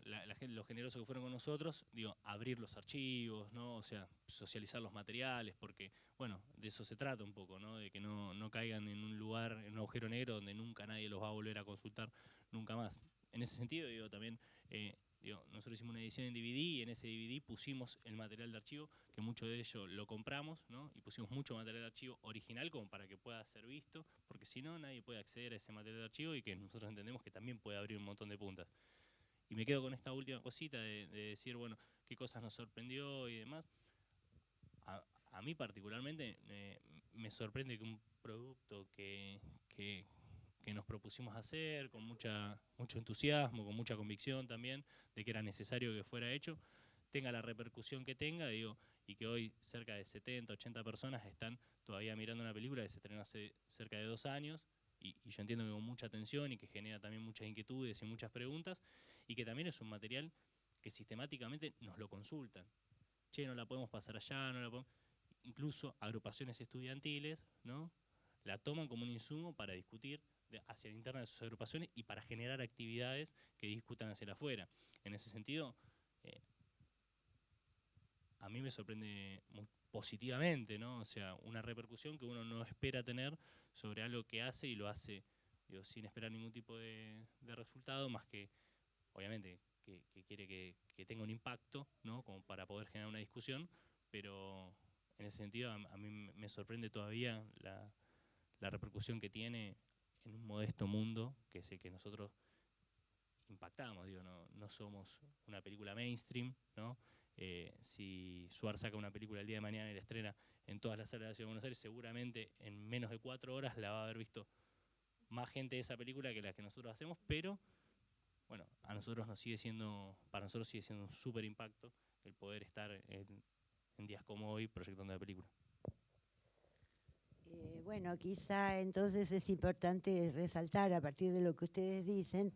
los generosos que fueron con nosotros, abrir los archivos, ¿no? O sea, socializar los materiales, porque, bueno, de eso se trata un poco, ¿no? De que no caigan en un lugar, en un agujero negro donde nunca nadie los va a volver a consultar nunca más. En ese sentido, también, nosotros hicimos una edición en DVD y en ese DVD pusimos el material de archivo, que mucho de ello lo compramos, ¿no? Y pusimos mucho material de archivo original como para que pueda ser visto, porque si no, nadie puede acceder a ese material de archivo y que nosotros entendemos que también puede abrir un montón de puntas. Y me quedo con esta última cosita de decir, bueno, qué cosas nos sorprendió y demás. A mí particularmente me sorprende que un producto que nos propusimos hacer con mucho entusiasmo, con mucha convicción también de que era necesario que fuera hecho, tenga la repercusión que tenga, y que hoy cerca de 70, 80 personas están todavía mirando una película que se estrenó hace cerca de 2 años, y yo entiendo que con mucha atención y que genera también muchas inquietudes y muchas preguntas, y que también es un material que sistemáticamente nos lo consultan. Che, no la podemos pasar allá, no la podemos... Incluso agrupaciones estudiantiles, ¿no?, la toman como un insumo para discutir hacia la interna de sus agrupaciones y para generar actividades que discutan hacia el afuera. En ese sentido, a mí me sorprende muy positivamente, ¿no? O sea, una repercusión que uno no espera tener sobre algo que hace y lo hace, digo, sin esperar ningún tipo de resultado, más que, obviamente, que quiere que tenga un impacto, ¿no? Como para poder generar una discusión, pero en ese sentido a mí me sorprende todavía la repercusión que tiene en un modesto mundo, que es el que nosotros impactamos, digo, no somos una película mainstream, ¿no? Si Suar saca una película el día de mañana y la estrena en todas las salas de la Ciudad de Buenos Aires, seguramente en menos de 4 horas la va a haber visto más gente de esa película que la que nosotros hacemos, pero bueno, para nosotros sigue siendo un súper impacto el poder estar en días como hoy proyectando la película. Bueno, quizá entonces es importante resaltar, a partir de lo que ustedes dicen,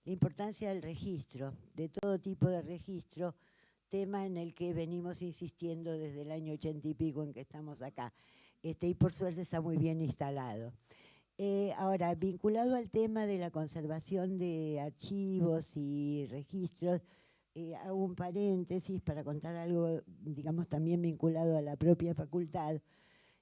la importancia del registro, de todo tipo de registro, tema en el que venimos insistiendo desde el año 80 y pico en que estamos acá, y por suerte está muy bien instalado. Ahora, vinculado al tema de la conservación de archivos y registros, hago un paréntesis para contar algo, digamos, también vinculado a la propia facultad.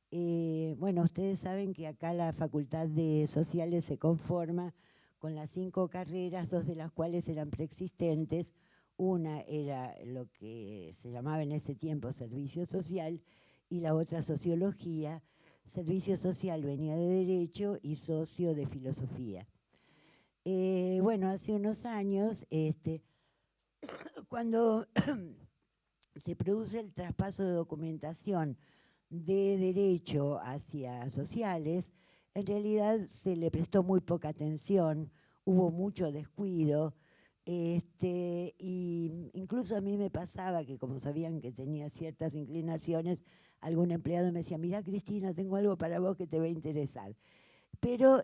Bueno, ustedes saben que acá la Facultad de Sociales se conforma con las 5 carreras, 2 de las cuales eran preexistentes. Una era lo que se llamaba en ese tiempo Servicio Social y la otra Sociología. Servicio Social venía de Derecho y Socio de Filosofía. Bueno, hace unos años, cuando se produce el traspaso de documentación de Derecho hacia Sociales, en realidad se le prestó muy poca atención, hubo mucho descuido, y incluso a mí me pasaba que, como sabían que tenía ciertas inclinaciones, algún empleado me decía: mira, Cristina, tengo algo para vos que te va a interesar. Pero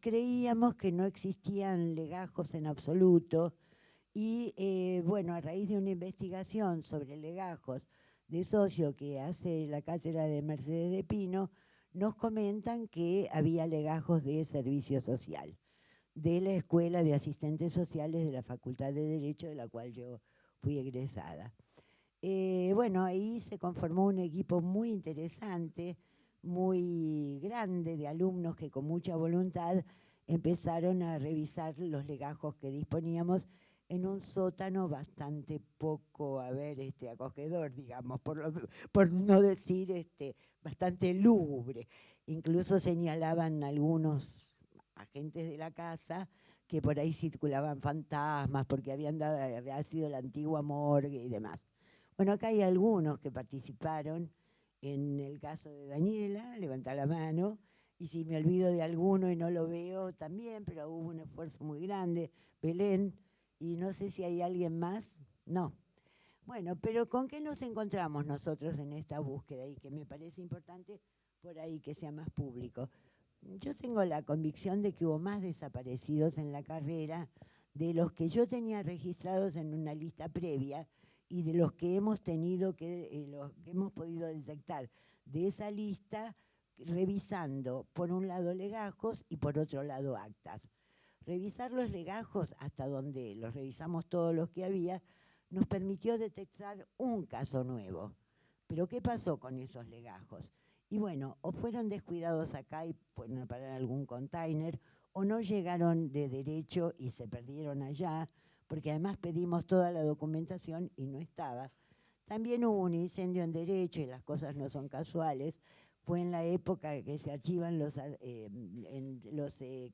creíamos que no existían legajos en absoluto y bueno, a raíz de una investigación sobre legajos de socio que hace la cátedra de Mercedes de Pino, nos comentan que había legajos de servicio social, de la Escuela de Asistentes Sociales de la Facultad de Derecho, de la cual yo fui egresada. Bueno, ahí se conformó un equipo muy interesante, muy grande de alumnos que con mucha voluntad empezaron a revisar los legajos que disponíamos en un sótano bastante poco, acogedor, digamos, por no decir bastante lúgubre. Incluso señalaban algunos agentes de la casa que por ahí circulaban fantasmas porque había sido la antigua morgue y demás. Bueno, acá hay algunos que participaron en el caso de Daniela, levanta la mano, y si me olvido de alguno y no lo veo también, pero hubo un esfuerzo muy grande. Belén, y no sé si hay alguien más, no. Bueno, pero ¿con qué nos encontramos nosotros en esta búsqueda? Y que me parece importante por ahí que sea más público. Yo tengo la convicción de que hubo más desaparecidos en la carrera de los que yo tenía registrados en una lista previa y de los que hemos tenido los que hemos podido detectar de esa lista, revisando por un lado legajos y por otro lado actas. Revisar los legajos, hasta donde los revisamos todos los que había, nos permitió detectar un caso nuevo. Pero ¿qué pasó con esos legajos? Y bueno, o fueron descuidados acá y fueron a parar algún container, o no llegaron de derecho y se perdieron allá, porque además pedimos toda la documentación y no estaba. También hubo un incendio en derecho y las cosas no son casuales. Fue en la época que se archivan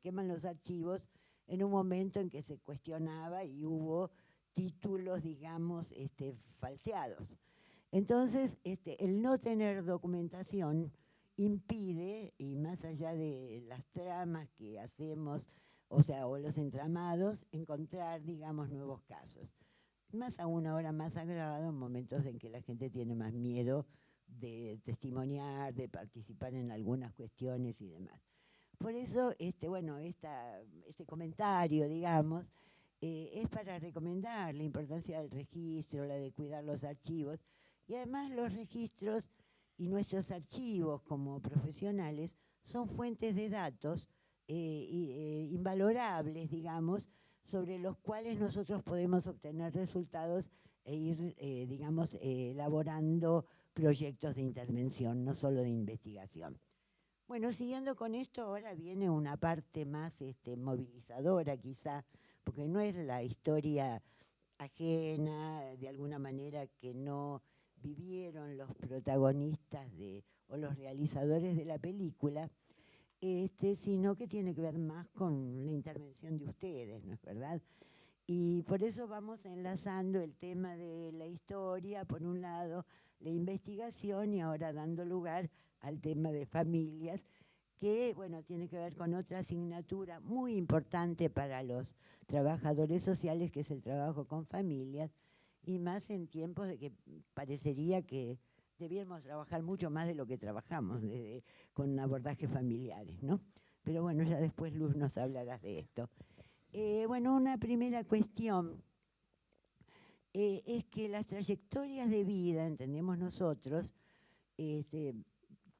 queman los archivos, en un momento en que se cuestionaba y hubo títulos, digamos, falseados. Entonces, el no tener documentación impide, y más allá de las tramas que hacemos, o los entramados, encontrar, digamos, nuevos casos. Más aún ahora más agravado en momentos en que la gente tiene más miedo de testimoniar, de participar en algunas cuestiones y demás. Por eso, este comentario, digamos, es para recomendar la importancia del registro, la de cuidar los archivos, y además los registros y nuestros archivos como profesionales son fuentes de datos invalorables, digamos, sobre los cuales nosotros podemos obtener resultados e ir, digamos, elaborando proyectos de intervención, no solo de investigación. Bueno, siguiendo con esto, ahora viene una parte más movilizadora quizá, porque no es la historia ajena, de alguna manera, que no vivieron los protagonistas o los realizadores de la película, sino que tiene que ver más con la intervención de ustedes, ¿no es verdad? Y por eso vamos enlazando el tema de la historia, por un lado, la investigación, y ahora dando lugar al tema de familias, que, bueno, tiene que ver con otra asignatura muy importante para los trabajadores sociales, que es el trabajo con familias, y más en tiempos de que parecería que debiéramos trabajar mucho más de lo que trabajamos, con abordajes familiares, ¿no? Pero bueno, ya después Luz nos hablarás de esto. Bueno, una primera cuestión es que las trayectorias de vida, entendemos nosotros,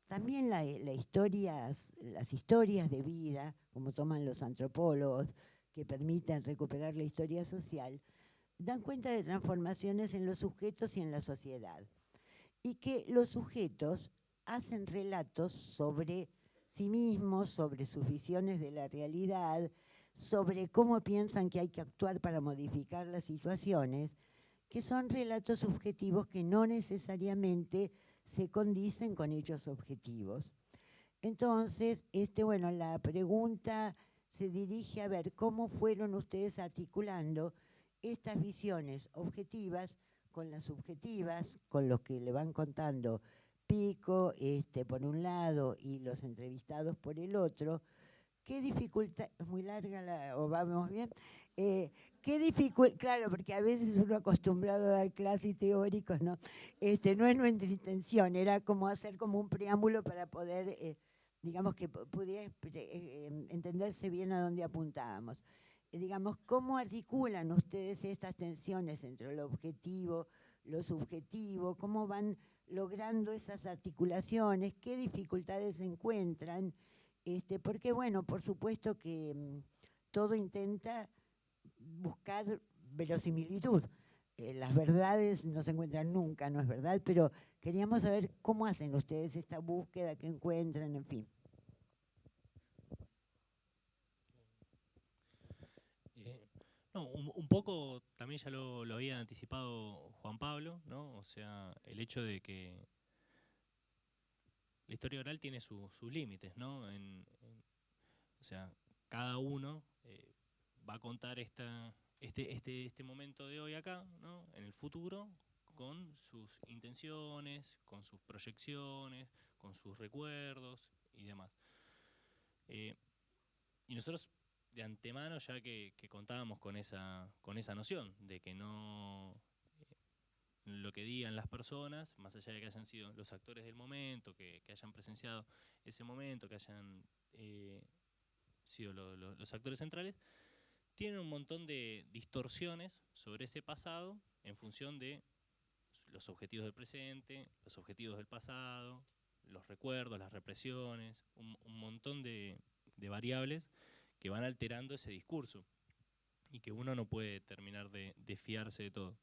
también las historias de vida, como toman los antropólogos, que permiten recuperar la historia social, dan cuenta de transformaciones en los sujetos y en la sociedad. Y que los sujetos hacen relatos sobre sí mismos, sobre sus visiones de la realidad, sobre cómo piensan que hay que actuar para modificar las situaciones, que son relatos subjetivos que no necesariamente se condicen con hechos objetivos. Entonces, bueno, la pregunta se dirige a ver cómo fueron ustedes articulando estas visiones objetivas con las subjetivas, con los que le van contando Pico por un lado y los entrevistados por el otro. ¿Qué dificultad? ¿Es muy larga o vamos bien? ¿Qué dificultad? Claro, porque a veces uno acostumbrado a dar clases teóricos, ¿no? No es nuestra intención, era como hacer como un preámbulo para poder, digamos, que pudiera entenderse bien a dónde apuntábamos. Digamos, ¿cómo articulan ustedes estas tensiones entre lo objetivo, lo subjetivo? ¿Cómo van logrando esas articulaciones? ¿Qué dificultades se encuentran? Porque, bueno, por supuesto que todo intenta buscar verosimilitud. Las verdades no se encuentran nunca, ¿no es verdad? Pero queríamos saber cómo hacen ustedes esta búsqueda, qué encuentran, en fin. No, un poco también ya lo había anticipado Juan Pablo, ¿no? O sea, el hecho de que la historia oral tiene sus límites, ¿no? O sea, cada uno va a contar este momento de hoy acá, ¿no? En el futuro, con sus intenciones, con sus proyecciones, con sus recuerdos y demás. Y nosotros de antemano ya que contábamos con esa noción de que no lo que digan las personas, más allá de que hayan sido los actores del momento, que hayan presenciado ese momento, que hayan sido los actores centrales, tienen un montón de distorsiones sobre ese pasado en función de los objetivos del presente, los objetivos del pasado, los recuerdos, las represiones, un montón de variables que van alterando ese discurso y que uno no puede terminar de fiarse de todo.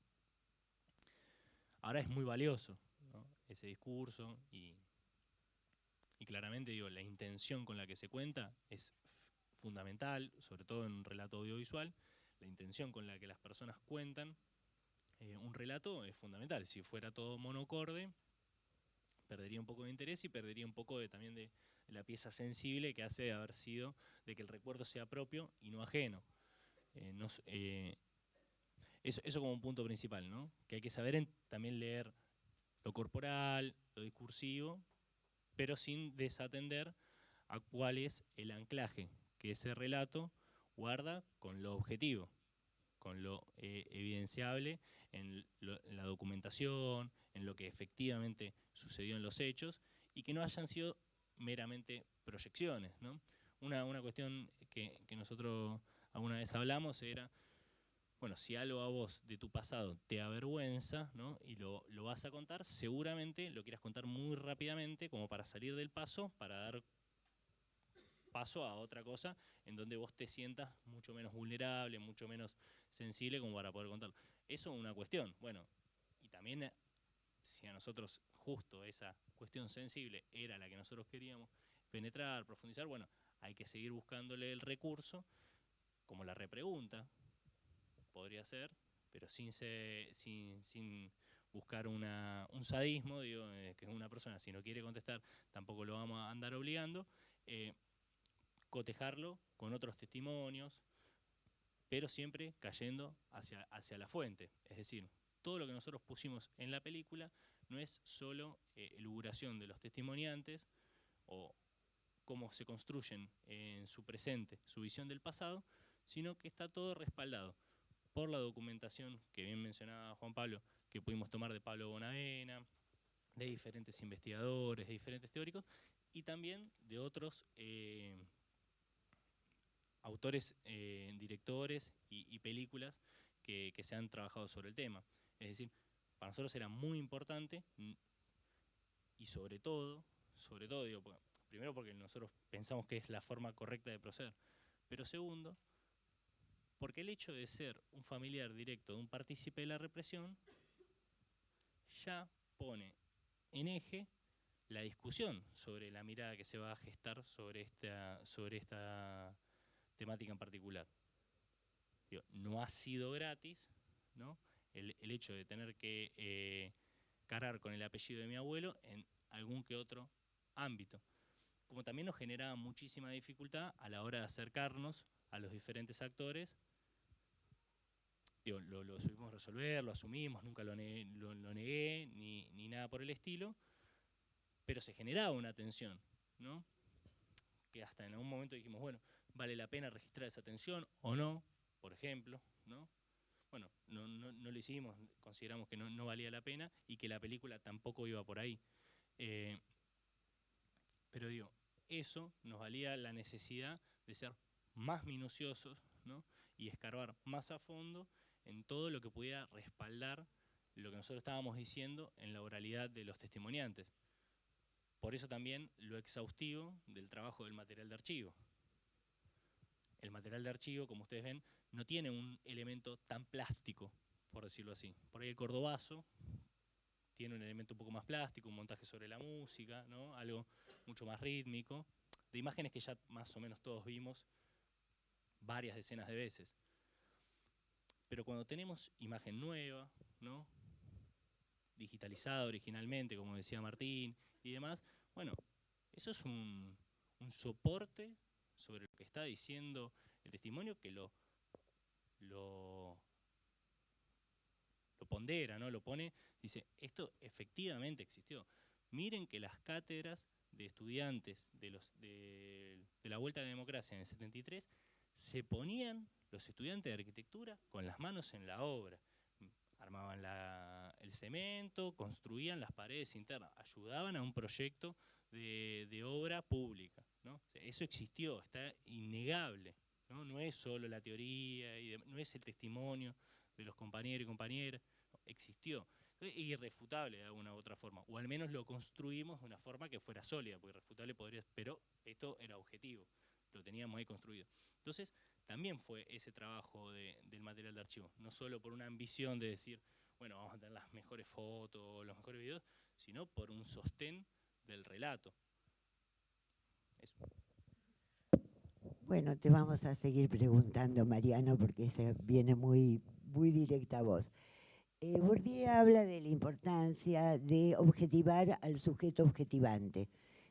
Ahora es muy valioso, ¿no? Ese discurso y claramente digo, la intención con la que se cuenta es fundamental, sobre todo en un relato audiovisual. La intención con la que las personas cuentan un relato es fundamental. Si fuera todo monocorde, perdería un poco de interés y perdería un poco también de la pieza sensible que hace de haber sido, de que el recuerdo sea propio y no ajeno. Eso como un punto principal, ¿no? Que hay que saber también leer lo corporal, lo discursivo, pero sin desatender a cuál es el anclaje que ese relato guarda con lo objetivo, con lo evidenciable en la documentación, en lo que efectivamente sucedió en los hechos, y que no hayan sido meramente proyecciones, ¿no? Una cuestión que nosotros alguna vez hablamos era, bueno, si algo a vos de tu pasado te avergüenza, ¿no? Y lo vas a contar, seguramente lo quieras contar muy rápidamente como para salir del paso, para dar paso a otra cosa en donde vos te sientas mucho menos vulnerable, mucho menos sensible como para poder contarlo. Eso es una cuestión. Bueno, y también si a nosotros justo esa cuestión sensible era la que nosotros queríamos penetrar, profundizar, bueno, hay que seguir buscándole el recurso, como la repregunta, podría ser, pero sin buscar un sadismo, digo, que una persona si no quiere contestar tampoco lo vamos a andar obligando, cotejarlo con otros testimonios, pero siempre cayendo hacia la fuente. Es decir, todo lo que nosotros pusimos en la película no es solo elucubración de los testimoniantes o cómo se construyen en su presente, su visión del pasado, sino que está todo respaldado por la documentación que bien mencionaba Juan Pablo, que pudimos tomar de Pablo Bonavena, de diferentes investigadores, de diferentes teóricos, y también de otros autores, directores y películas que se han trabajado sobre el tema. Es decir, para nosotros era muy importante, y sobre todo digo, primero porque nosotros pensamos que es la forma correcta de proceder, pero segundo, porque el hecho de ser un familiar directo de un partícipe de la represión ya pone en eje la discusión sobre la mirada que se va a gestar sobre esta temática en particular. Digo, no ha sido gratis, ¿no? El hecho de tener que cargar con el apellido de mi abuelo en algún que otro ámbito. Como también nos generaba muchísima dificultad a la hora de acercarnos a los diferentes actores. Digo, lo supimos resolver, lo asumimos, nunca lo negué, ni nada por el estilo, pero se generaba una tensión, ¿no? Que hasta en algún momento dijimos, bueno, ¿vale la pena registrar esa tensión o no? Por ejemplo, ¿no? Bueno, no lo hicimos, consideramos que no valía la pena y que la película tampoco iba por ahí. Pero digo, eso nos valía la necesidad de ser más minuciosos, ¿no? Y escarbar más a fondo en todo lo que pudiera respaldar lo que nosotros estábamos diciendo en la oralidad de los testimoniantes. Por eso también lo exhaustivo del trabajo del material de archivo. El material de archivo, como ustedes ven, no tiene un elemento tan plástico, por decirlo así. Por ahí el cordobazo tiene un elemento un poco más plástico, un montaje sobre la música, ¿no? Algo mucho más rítmico, de imágenes que ya más o menos todos vimos varias decenas de veces. Pero cuando tenemos imagen nueva, ¿no? Digitalizada originalmente, como decía Martín, y demás, bueno, eso es un soporte sobre lo que está diciendo el testimonio que lo pondera, ¿no? Lo pone, dice, esto efectivamente existió. Miren que las cátedras de estudiantes de la Vuelta a la Democracia en el 73 se ponían los estudiantes de arquitectura con las manos en la obra. Armaban el cemento, construían las paredes internas, ayudaban a un proyecto de obra pública, ¿no? O sea, eso existió, está innegable, ¿no? No es solo la teoría, no es el testimonio de los compañeros y compañeras, no, existió. Es irrefutable de alguna u otra forma, o al menos lo construimos de una forma que fuera sólida, porque irrefutable podría, pero esto era objetivo, lo teníamos ahí construido. Entonces, también fue ese trabajo del material de archivo, no solo por una ambición de decir, bueno, vamos a tener las mejores fotos, los mejores videos, sino por un sostén del relato. Eso. Bueno, te vamos a seguir preguntando, Mariano, porque esta viene muy directa a vos. Bourdieu habla de la importancia de objetivar al sujeto objetivante.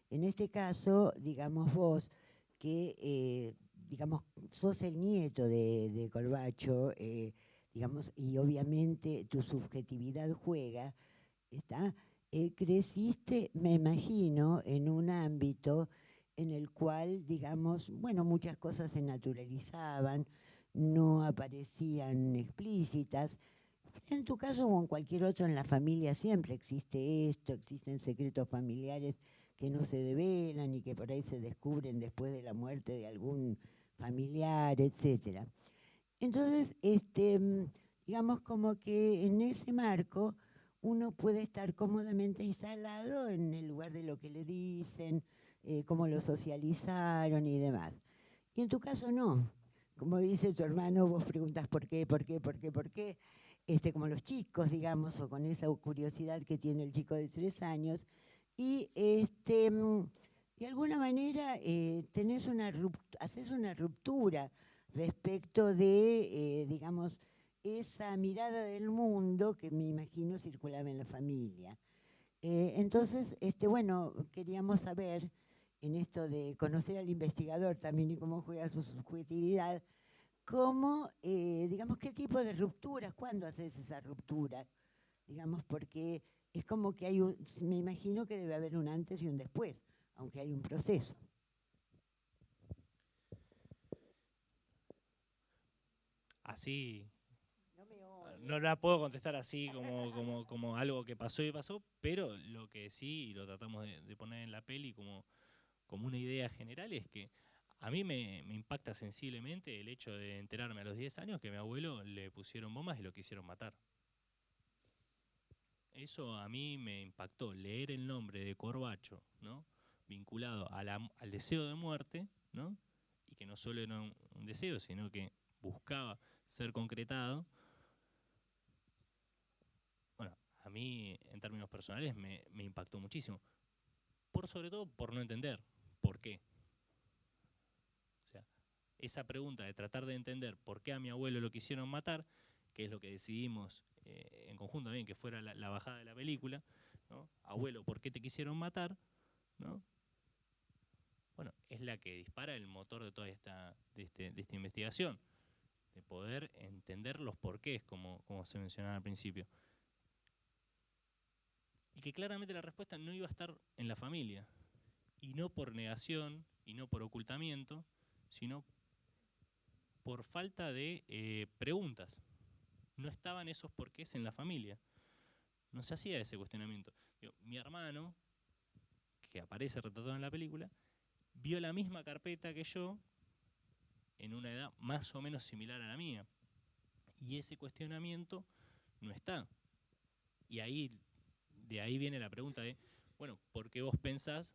En este caso, digamos vos, que digamos, sos el nieto de Corbacho, digamos, y obviamente tu subjetividad juega, ¿está? Creciste, me imagino, en un ámbito en el cual, digamos, bueno, muchas cosas se naturalizaban, no aparecían explícitas. En tu caso o en cualquier otro en la familia siempre existe esto, existen secretos familiares que no se develan y que por ahí se descubren después de la muerte de algún familiar, etcétera. Entonces, digamos como que en ese marco uno puede estar cómodamente instalado en el lugar de lo que le dicen, cómo lo socializaron y demás. Y en tu caso no. Como dice tu hermano, vos preguntas por qué. como los chicos, digamos, o con esa curiosidad que tiene el chico de 3 años, y de alguna manera haces una ruptura respecto de, digamos, esa mirada del mundo que me imagino circulaba en la familia. Entonces, bueno, queríamos saber, en esto de conocer al investigador también y cómo juega su subjetividad, cómo, digamos, qué tipo de rupturas, cuándo haces esa ruptura, digamos, porque es como que me imagino que debe haber un antes y un después, aunque hay un proceso. Así, no la puedo contestar así como algo que pasó y pasó, pero lo que sí, y lo tratamos de poner en la peli como una idea general, es que a mí me impacta sensiblemente el hecho de enterarme a los 10 años que a mi abuelo le pusieron bombas y lo quisieron matar. Eso a mí me impactó, leer el nombre de Corbacho, ¿no?, vinculado al deseo de muerte, ¿no?, y que no solo era un deseo, sino que buscaba ser concretado. Bueno, a mí en términos personales me impactó muchísimo, sobre todo por no entender por qué. O sea, esa pregunta de tratar de entender por qué a mi abuelo lo quisieron matar, que es lo que decidimos en conjunto también, que fuera la bajada de la película, ¿no? Abuelo, ¿por qué te quisieron matar?, ¿no? Bueno, es la que dispara el motor de toda esta investigación, de poder entender los porqués, como se mencionaba al principio. Y que claramente la respuesta no iba a estar en la familia, y no por negación, y no por ocultamiento, sino por falta de preguntas. No estaban esos porqués en la familia. No se hacía ese cuestionamiento. Mi hermano, que aparece retratado en la película, vio la misma carpeta que yo en una edad más o menos similar a la mía. Y ese cuestionamiento no está. Y de ahí viene la pregunta de, bueno, ¿por qué vos pensás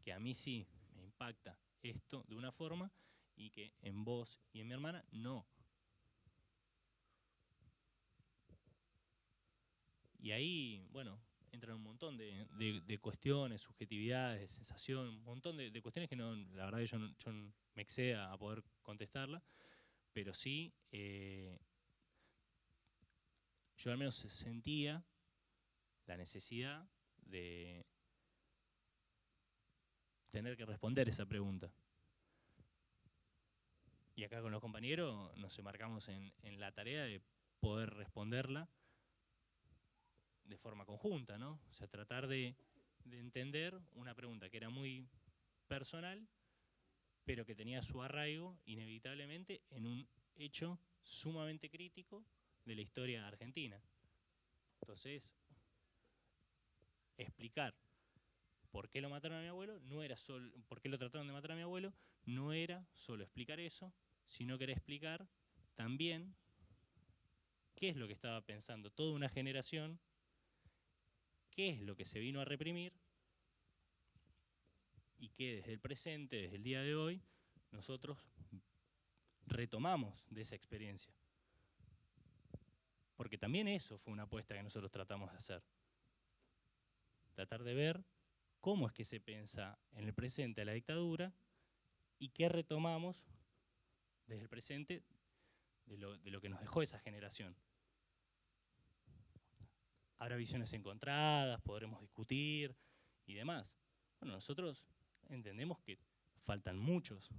que a mí sí me impacta esto de una forma y que en vos y en mi hermana no? Y ahí, bueno, entran un montón de cuestiones, subjetividades, de sensación, un montón de cuestiones que no, la verdad que yo me excede a poder contestarla, pero sí, yo al menos sentía la necesidad de tener que responder esa pregunta. Y acá con los compañeros nos embarcamos en la tarea de poder responderla de forma conjunta, ¿no? O sea, tratar de entender una pregunta que era muy personal, pero que tenía su arraigo inevitablemente en un hecho sumamente crítico de la historia argentina. Entonces, explicar por qué lo mataron a mi abuelo no era solo, por qué lo trataron de matar a mi abuelo, no era solo explicar eso, sino que era explicar también qué es lo que estaba pensando toda una generación, qué es lo que se vino a reprimir y que desde el presente, desde el día de hoy, nosotros retomamos de esa experiencia. Porque también eso fue una apuesta que nosotros tratamos de hacer. Tratar de ver cómo es que se piensa en el presente a la dictadura y qué retomamos desde el presente de lo que nos dejó esa generación. Habrá visiones encontradas, podremos discutir y demás. Bueno, nosotros entendemos que faltan muchos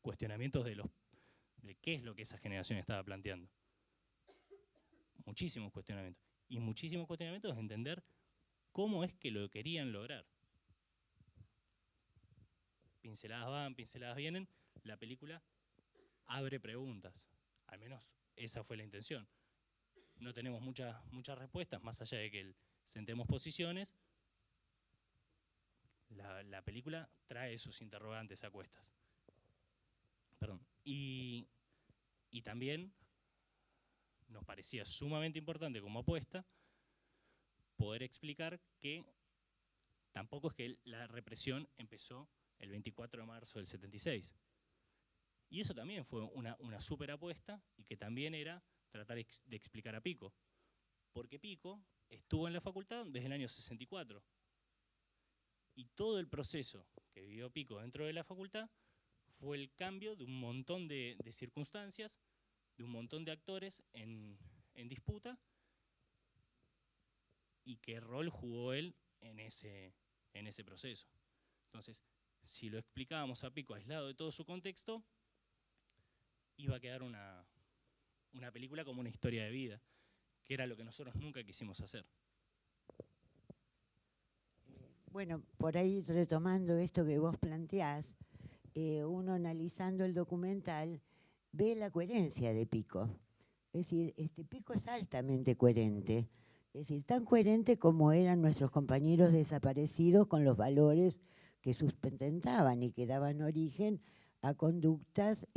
cuestionamientos de qué es lo que esa generación estaba planteando. Muchísimos cuestionamientos. Y muchísimos cuestionamientos de entender cómo es que lo querían lograr. Pinceladas van, pinceladas vienen. La película abre preguntas. Al menos esa fue la intención. No tenemos muchas respuestas, más allá de que sentemos posiciones. La película trae esos interrogantes a cuestas. Perdón. Y también nos parecía sumamente importante como apuesta poder explicar que tampoco es que la represión empezó el 24 de marzo del 76. Y eso también fue una súper apuesta y que también era tratar de explicar a Pico. Porque Pico estuvo en la facultad desde el año 64. Y todo el proceso que vivió Pico dentro de la facultad fue el cambio de un montón de circunstancias, de un montón de actores en disputa, y qué rol jugó él en ese proceso. Entonces, si lo explicábamos a Pico aislado de todo su contexto, iba a quedar una película como una historia de vida, que era lo que nosotros nunca quisimos hacer. Bueno, por ahí retomando esto que vos planteás, uno analizando el documental ve la coherencia de Pico. Es decir, Pico es altamente coherente. Es decir, tan coherente como eran nuestros compañeros desaparecidos con los valores que sustentaban y que daban origen a conductas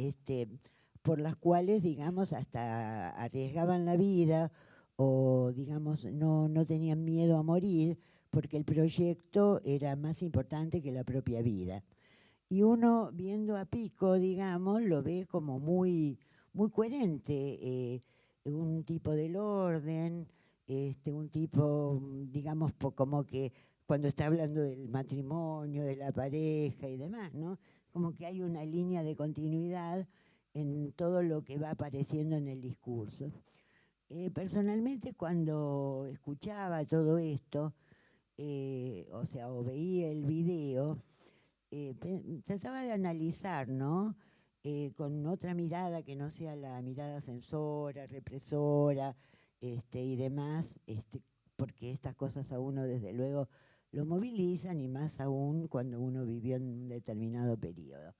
por las cuales, digamos, hasta arriesgaban la vida o, digamos, no tenían miedo a morir porque el proyecto era más importante que la propia vida. Y uno, viendo a Pico, digamos, lo ve como muy, muy coherente, un tipo del orden, un tipo, digamos, como que cuando está hablando del matrimonio, de la pareja y demás, ¿no? Como que hay una línea de continuidad en todo lo que va apareciendo en el discurso. Personalmente, cuando escuchaba todo esto, o veía el video, trataba de analizar, ¿no? Con otra mirada que no sea la mirada censora, represora, y demás, porque estas cosas a uno desde luego lo movilizan y más aún cuando uno vivió en un determinado periodo.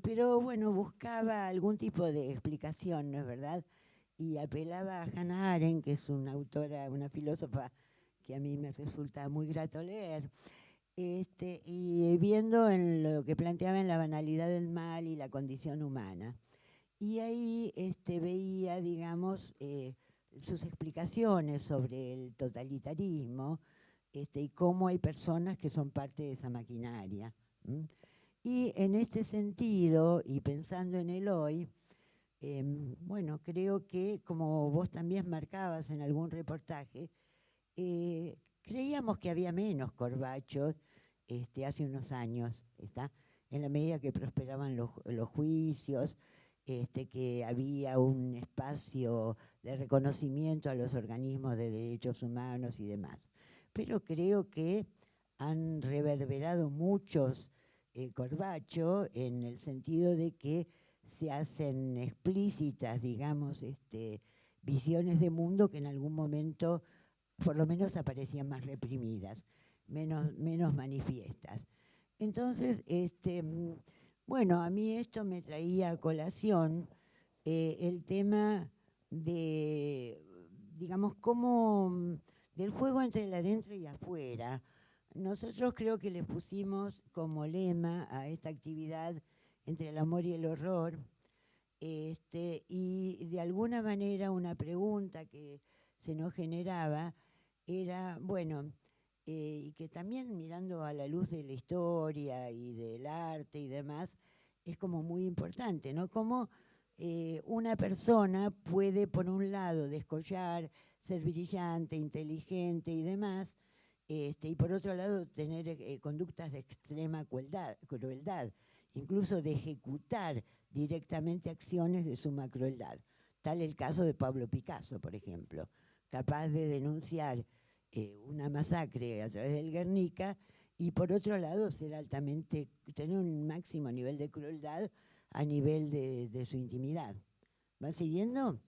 Pero bueno, buscaba algún tipo de explicación, ¿no es verdad? Y apelaba a Hannah Arendt, que es una autora, una filósofa que a mí me resulta muy grato leer, y viendo en lo que planteaba en la banalidad del mal y la condición humana. Y ahí veía, digamos, sus explicaciones sobre el totalitarismo y cómo hay personas que son parte de esa maquinaria. Y en este sentido, y pensando en el hoy, bueno, creo que, como vos también marcabas en algún reportaje, creíamos que había menos corbachos hace unos años, ¿está? En la medida que prosperaban los juicios, que había un espacio de reconocimiento a los organismos de derechos humanos y demás. Pero creo que han reverberado muchos corbachos en el sentido de que se hacen explícitas, digamos, visiones de mundo que en algún momento por lo menos aparecían más reprimidas, menos manifiestas. Entonces, bueno, a mí esto me traía a colación el tema de, digamos, cómo del juego entre el adentro y afuera. Nosotros creo que le pusimos como lema a esta actividad entre el amor y el horror, y de alguna manera una pregunta que se nos generaba era, bueno, y que también mirando a la luz de la historia y del arte y demás, es como muy importante, ¿no? Cómo una persona puede, por un lado, descollar, ser brillante, inteligente y demás, y por otro lado, tener conductas de extrema crueldad, incluso de ejecutar directamente acciones de suma crueldad. Tal el caso de Pablo Picasso, por ejemplo, capaz de denunciar una masacre a través del Guernica y por otro lado tener un máximo nivel de crueldad a nivel de su intimidad. ¿Van siguiendo?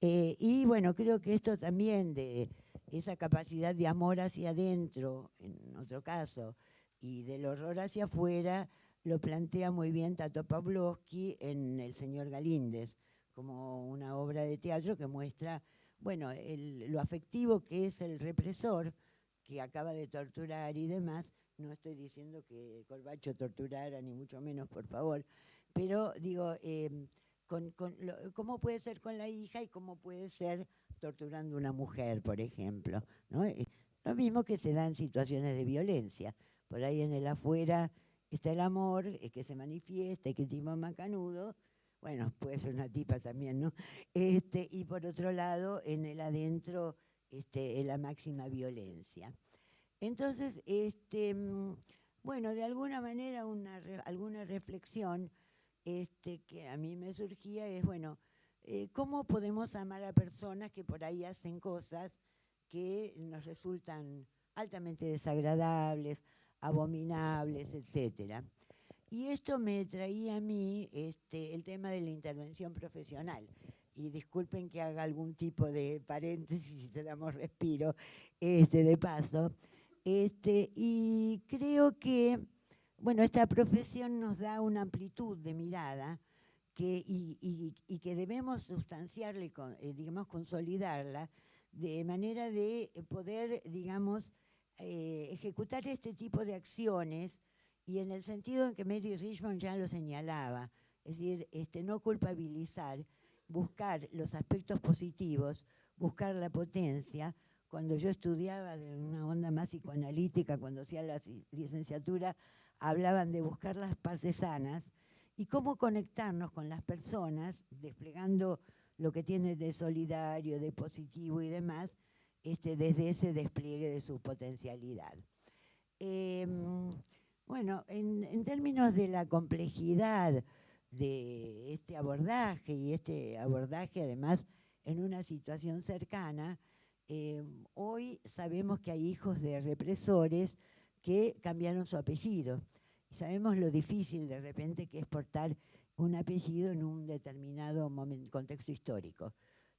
Y bueno, creo que esto también de esa capacidad de amor hacia adentro, en otro caso, y del horror hacia afuera, lo plantea muy bien Tato Pavlovsky en El señor Galíndez, como una obra de teatro que muestra, bueno, lo afectivo que es el represor que acaba de torturar y demás. No estoy diciendo que Corbacho torturara, ni mucho menos, por favor, pero digo, cómo puede ser con la hija y cómo puede ser torturando a una mujer, por ejemplo, ¿no? Lo mismo que se da en situaciones de violencia. Por ahí en el afuera está el amor, que se manifiesta, que tipo macanudo. bueno, puede ser una tipa también, ¿no? Y por otro lado, en el adentro, en la máxima violencia. Entonces, bueno, de alguna manera alguna reflexión que a mí me surgía es, bueno, ¿cómo podemos amar a personas que por ahí hacen cosas que nos resultan altamente desagradables, abominables, etcétera? Y esto me traía a mí el tema de la intervención profesional. Y disculpen que haga algún tipo de paréntesis si te damos respiro de paso. Y creo que, bueno, esta profesión nos da una amplitud de mirada y que debemos sustanciarla y, digamos, consolidarla de manera de poder, digamos, ejecutar este tipo de acciones, y en el sentido en que Mary Richmond ya lo señalaba, es decir, no culpabilizar, buscar los aspectos positivos, buscar la potencia. Cuando yo estudiaba de una onda más psicoanalítica, cuando hacía la licenciatura, hablaban de buscar las partes sanas y cómo conectarnos con las personas, desplegando lo que tiene de solidario, de positivo y demás, desde ese despliegue de su potencialidad. Bueno, en términos de la complejidad de este abordaje, y este abordaje además en una situación cercana, hoy sabemos que hay hijos de represores que cambiaron su apellido. Y sabemos lo difícil de repente que es portar un apellido en un determinado contexto histórico.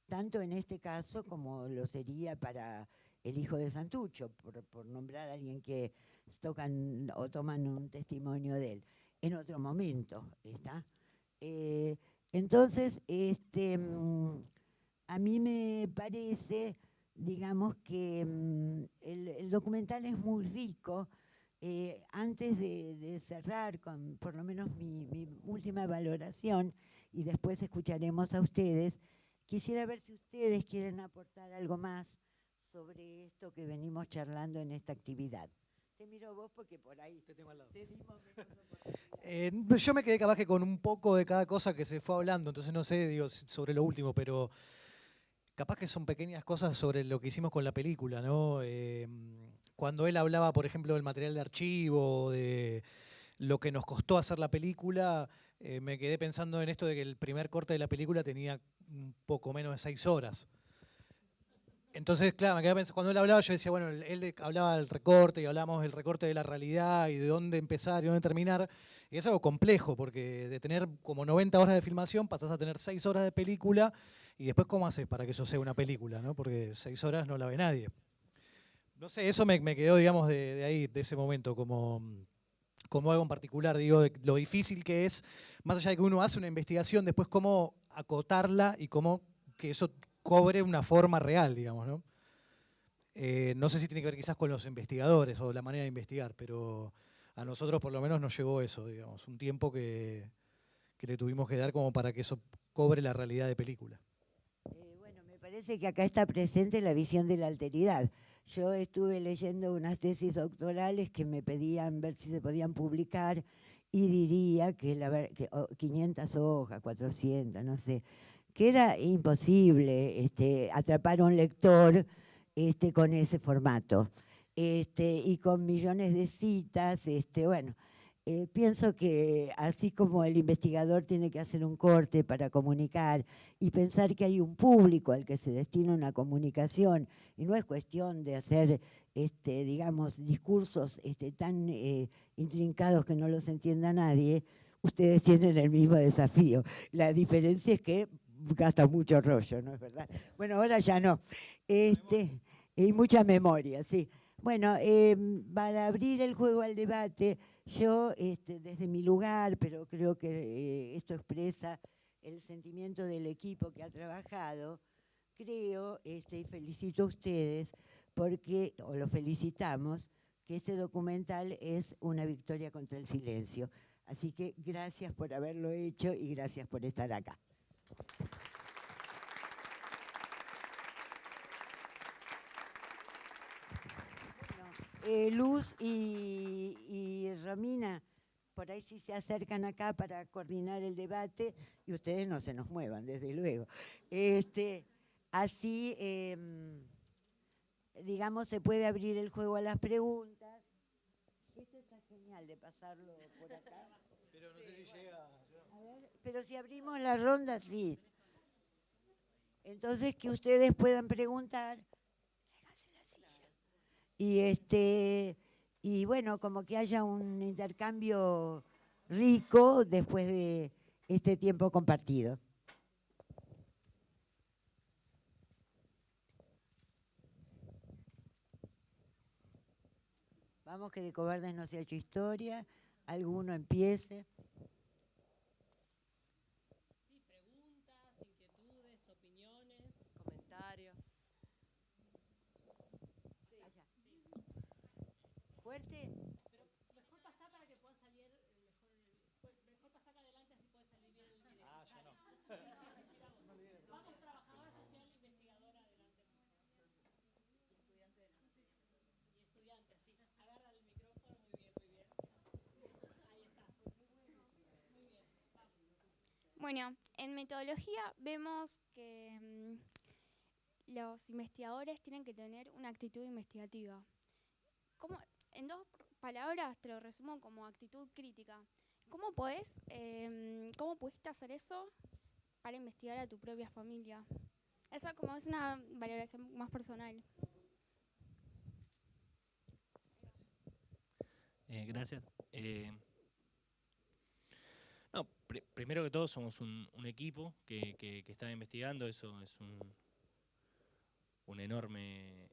Tanto en este caso como lo sería para el hijo de Santucho, por nombrar a alguien que tocan o toman un testimonio de él, en otro momento, ¿está? Entonces, a mí me parece, digamos, que el documental es muy rico. Antes de cerrar con por lo menos mi última valoración, y después escucharemos a ustedes, quisiera ver si ustedes quieren aportar algo más sobre esto que venimos charlando en esta actividad. Te miro vos porque por ahí te dimos menos oportunidad. Yo me quedé capaz que con un poco de cada cosa que se fue hablando, entonces no sé, digo, sobre lo último, pero capaz que son pequeñas cosas sobre lo que hicimos con la película, ¿no? Cuando él hablaba, por ejemplo, del material de archivo, de lo que nos costó hacer la película, me quedé pensando en esto de que el primer corte de la película tenía un poco menos de 6 horas. Entonces, claro, me quedé pensando, cuando él hablaba, yo decía, bueno, él hablaba del recorte y hablábamos del recorte de la realidad y de dónde empezar y dónde terminar. Y es algo complejo, porque de tener como 90 horas de filmación pasás a tener 6 horas de película, y después, ¿cómo haces para que eso sea una película, ¿no? Porque 6 horas no la ve nadie. No sé, eso me quedó, digamos, de ahí, de ese momento, como algo en particular, digo, de lo difícil que es, más allá de que uno hace una investigación, después cómo acotarla y cómo que eso cobre una forma real, digamos, ¿no? No sé si tiene que ver quizás con los investigadores o la manera de investigar, pero a nosotros por lo menos nos llevó eso, digamos, un tiempo que le tuvimos que dar como para que eso cobre la realidad de película. Bueno, me parece que acá está presente la visión de la alteridad. Yo estuve leyendo unas tesis doctorales que me pedían ver si se podían publicar, y diría que 500 hojas, 400, no sé, que era imposible atrapar a un lector con ese formato, y con millones de citas. Bueno, pienso que así como el investigador tiene que hacer un corte para comunicar y pensar que hay un público al que se destina una comunicación, y no es cuestión de hacer, digamos, discursos tan intrincados que no los entienda nadie, ustedes tienen el mismo desafío. La diferencia es que gasta mucho rollo, ¿no es verdad? Bueno, ahora ya no. Y mucha memoria, sí. Bueno, para abrir el juego al debate, yo desde mi lugar, pero creo que esto expresa el sentimiento del equipo que ha trabajado, creo, y felicito a ustedes porque, o lo felicitamos, que este documental es una victoria contra el silencio. Así que gracias por haberlo hecho y gracias por estar acá. Luz y Romina, por ahí sí se acercan acá para coordinar el debate y ustedes no se nos muevan, desde luego. Así, digamos, se puede abrir el juego a las preguntas. Esto está genial de pasarlo por acá. Pero no sé si llega. A ver, pero si abrimos la ronda, sí. Entonces que ustedes puedan preguntar. Tráiganse la silla. Y bueno, como que haya un intercambio rico después de este tiempo compartido. Vamos, que de cobardes no se ha hecho historia. Alguno empiece. Sí, preguntas, inquietudes, opiniones. Comentarios. Allá. ¿Fuerte? Mejor pasar para que puedan salir mejor pasar adelante así puede salir bien el video. Ah, ya no. Vamos, trabajadora social, investigadora, adelante. Y estudiante, sí. Agarra el micrófono, muy bien, muy bien. Ahí está. Muy bien, vamos. Bueno, en metodología vemos que los investigadores tienen que tener una actitud investigativa. En 2 palabras te lo resumo como actitud crítica. ¿Cómo pudiste hacer eso para investigar a tu propia familia? Eso como es una valoración más personal. Gracias. No, primero que todo somos un equipo que está investigando, eso es una enorme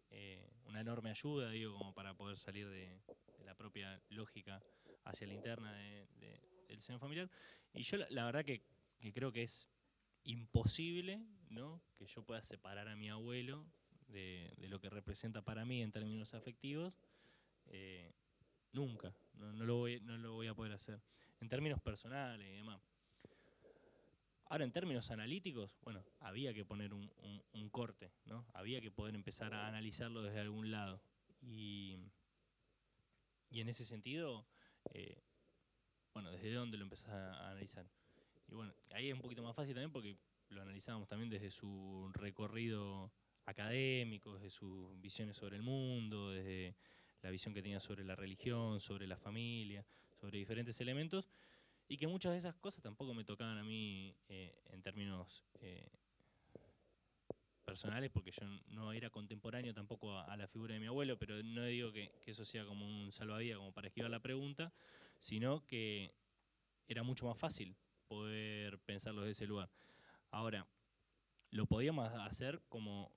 ayuda, digo, como para poder salir de la propia lógica hacia la interna del seno familiar. Y yo la verdad que creo que es imposible, ¿no?, que yo pueda separar a mi abuelo de lo que representa para mí en términos afectivos. Nunca, no lo voy a poder hacer. En términos personales y demás. Ahora, en términos analíticos, bueno, había que poner un corte, ¿no? Había que poder empezar a analizarlo desde algún lado. Y en ese sentido, bueno, ¿desde dónde lo empezás a analizar? Y bueno, ahí es un poquito más fácil también porque lo analizábamos también desde su recorrido académico, desde sus visiones sobre el mundo, desde la visión que tenía sobre la religión, sobre la familia, sobre diferentes elementos, y que muchas de esas cosas tampoco me tocaban a mí en términos personales, porque yo no era contemporáneo tampoco a la figura de mi abuelo, pero no digo que eso sea como un salvavidas como para esquivar la pregunta, sino que era mucho más fácil poder pensarlo desde ese lugar. Ahora, lo podíamos hacer como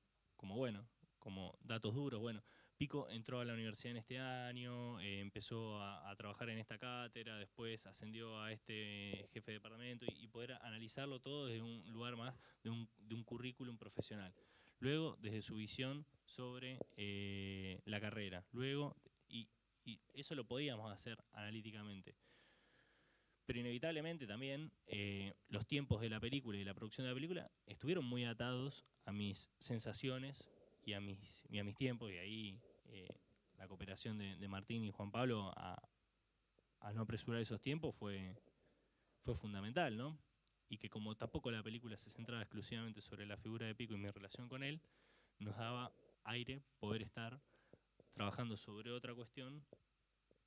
datos duros. Bueno, Pico entró a la universidad en este año, empezó a trabajar en esta cátedra, después ascendió a este jefe de departamento y poder analizarlo todo desde un lugar más de un currículum profesional. Luego, desde su visión sobre la carrera. Luego, y eso lo podíamos hacer analíticamente. Pero inevitablemente también los tiempos de la película y de la producción de la película estuvieron muy atados a mis sensaciones y a mis tiempos, y ahí la cooperación de Martín y Juan Pablo a no apresurar esos tiempos fue fundamental, ¿no? Y que como tampoco la película se centraba exclusivamente sobre la figura de Pico y mi relación con él, nos daba aire poder estar trabajando sobre otra cuestión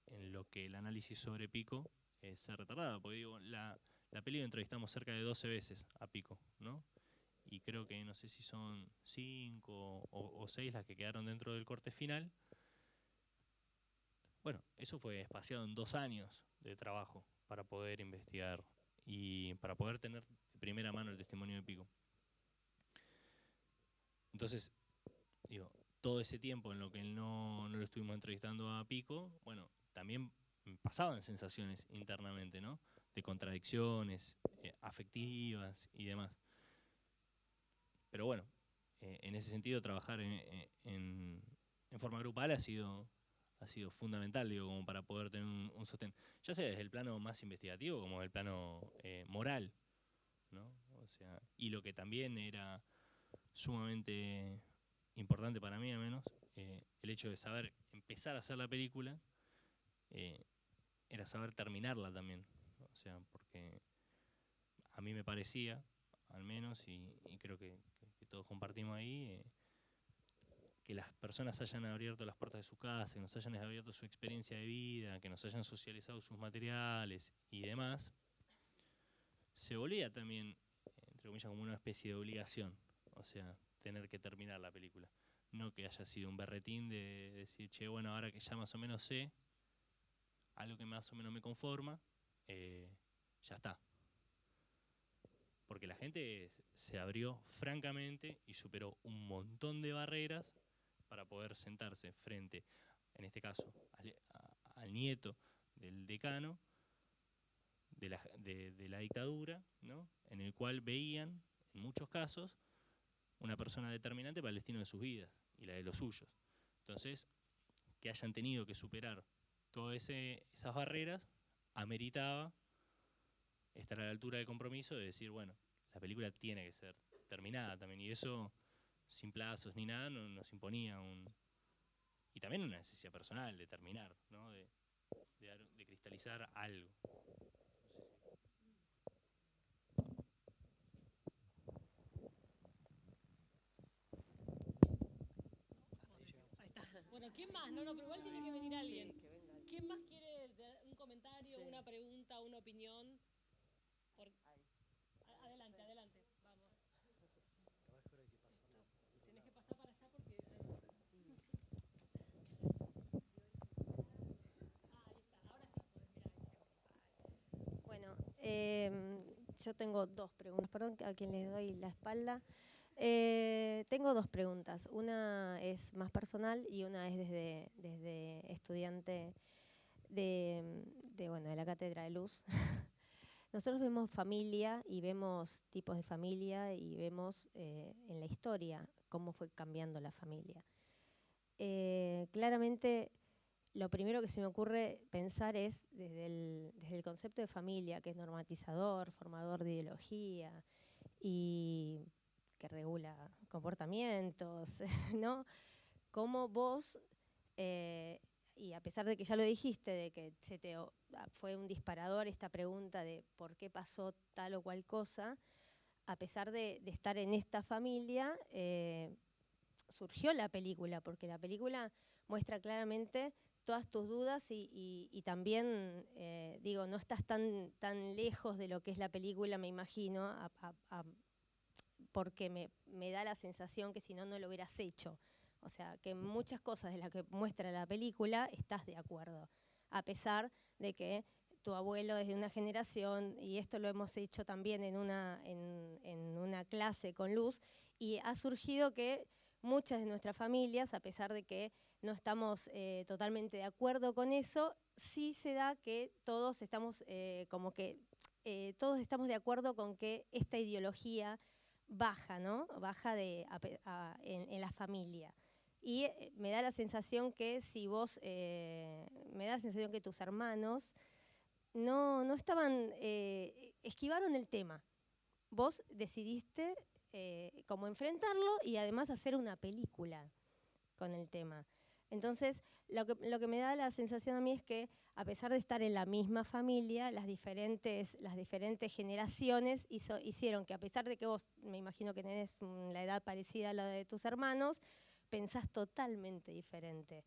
en lo que el análisis sobre Pico se retardaba, porque digo, la peli lo entrevistamos cerca de 12 veces a Pico, ¿no? Y creo que no sé si son 5 o 6 las que quedaron dentro del corte final. Bueno, eso fue espaciado en 2 años de trabajo para poder investigar y para poder tener de primera mano el testimonio de Pico. Entonces, digo, todo ese tiempo en lo que no lo estuvimos entrevistando a Pico, bueno, también pasaban sensaciones internamente, ¿no? De contradicciones afectivas y demás. Pero bueno, en ese sentido trabajar en forma grupal ha sido fundamental, digo, como para poder tener un sostén. Ya sea desde el plano más investigativo como desde el plano moral, ¿no? O sea, y lo que también era sumamente importante para mí, al menos, el hecho de saber empezar a hacer la película era saber terminarla también. O sea, porque a mí me parecía, al menos, y creo que todos compartimos ahí, que las personas hayan abierto las puertas de su casa, que nos hayan abierto su experiencia de vida, que nos hayan socializado sus materiales y demás, se volvía también, entre comillas, como una especie de obligación. O sea, tener que terminar la película. No que haya sido un berretín de decir, che, bueno, ahora que ya más o menos sé, algo que más o menos me conforma, ya está. Porque la gente se abrió francamente y superó un montón de barreras para poder sentarse frente, en este caso, al nieto del decano de la dictadura, ¿no? En el cual veían, en muchos casos, una persona determinante para el destino de sus vidas y la de los suyos. Entonces, que hayan tenido que superar todas esas barreras, ameritaba estar a la altura del compromiso de decir, bueno, la película tiene que ser terminada también, y eso, sin plazos ni nada, nos imponía y también una necesidad personal de terminar, ¿no? de cristalizar algo. Ahí está. Bueno, ¿quién más? No, pero igual tiene que venir alguien. ¿Quién más quiere un comentario, una pregunta, una opinión? Adelante, adelante. Vamos. Tenés que pasar para allá porque... ahí está. Ahora sí podés mirar. Bueno, yo tengo dos preguntas, perdón a quien les doy la espalda. Tengo dos preguntas, una es más personal y una es desde estudiante de la Cátedra de Luz. Nosotros vemos familia y vemos tipos de familia y vemos en la historia cómo fue cambiando la familia. Claramente, lo primero que se me ocurre pensar es desde el concepto de familia, que es normatizador, formador de ideología y que regula comportamientos, ¿no? Cómo vos, y a pesar de que ya lo dijiste, de que fue un disparador esta pregunta de por qué pasó tal o cual cosa, a pesar de estar en esta familia, surgió la película, porque la película muestra claramente todas tus dudas y también, no estás tan lejos de lo que es la película, me imagino, porque me da la sensación que si no, no lo hubieras hecho. O sea, que muchas cosas de las que muestra la película estás de acuerdo, a pesar de que tu abuelo es de una generación, y esto lo hemos hecho también en una clase con Luz, y ha surgido que muchas de nuestras familias, a pesar de que no estamos totalmente de acuerdo con eso, sí se da que todos estamos todos estamos de acuerdo con que esta ideología baja, ¿no? Baja en la familia. Y me da la sensación que me da la sensación que tus hermanos no estaban, esquivaron el tema. Vos decidiste cómo enfrentarlo y además hacer una película con el tema. Entonces, lo que me da la sensación a mí es que, a pesar de estar en la misma familia, las diferentes generaciones hicieron que, a pesar de que vos, me imagino que tenés la edad parecida a la de tus hermanos, pensás totalmente diferente.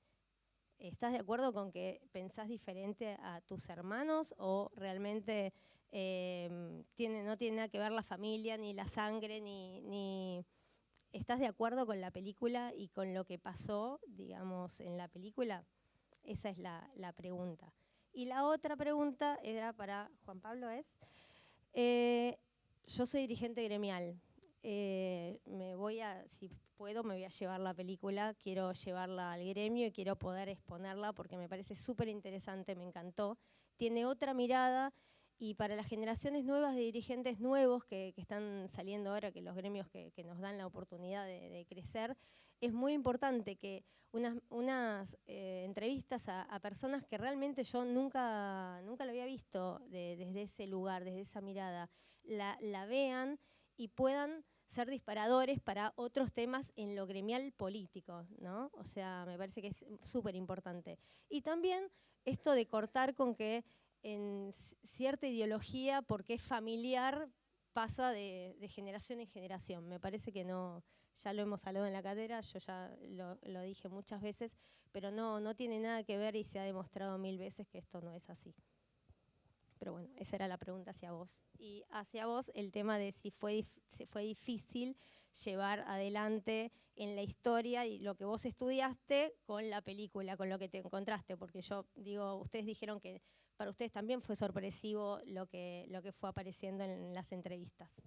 ¿Estás de acuerdo con que pensás diferente a tus hermanos o realmente no tiene nada que ver la familia, ni la sangre, ni... ¿Estás de acuerdo con la película y con lo que pasó, digamos, en la película? Esa es la pregunta. Y la otra pregunta era para Juan Pablo, yo soy dirigente gremial. Si puedo, me voy a llevar la película, quiero llevarla al gremio y quiero poder exponerla porque me parece súper interesante, me encantó. Tiene otra mirada y para las generaciones nuevas de dirigentes nuevos que están saliendo ahora, que los gremios que nos dan la oportunidad de crecer, es muy importante que unas entrevistas a personas que realmente yo nunca lo había visto desde ese lugar, desde esa mirada, la vean y puedan ser disparadores para otros temas en lo gremial político, ¿no? O sea, me parece que es súper importante. Y también esto de cortar con que en cierta ideología, porque es familiar, pasa de generación en generación. Me parece que no, ya lo hemos hablado en la cátedra, yo ya lo dije muchas veces, pero no tiene nada que ver y se ha demostrado 1000 veces que esto no es así. Pero bueno, esa era la pregunta hacia vos. Y hacia vos el tema de si fue difícil llevar adelante en la historia y lo que vos estudiaste con la película, con lo que te encontraste, porque yo digo, ustedes dijeron que para ustedes también fue sorpresivo lo que fue apareciendo en las entrevistas.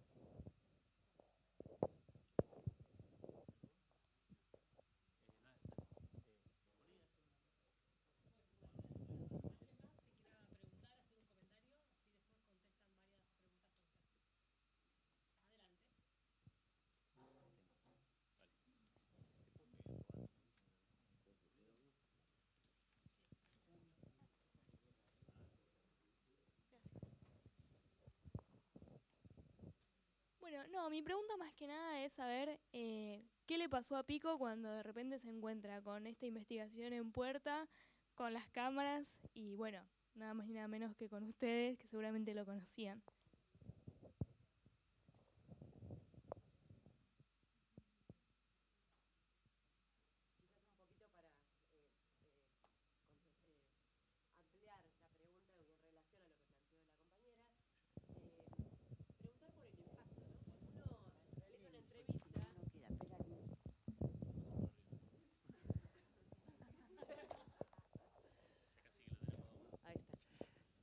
Bueno, no, mi pregunta más que nada es saber qué le pasó a Pico cuando de repente se encuentra con esta investigación en puerta, con las cámaras y bueno, nada más y nada menos que con ustedes, que seguramente lo conocían.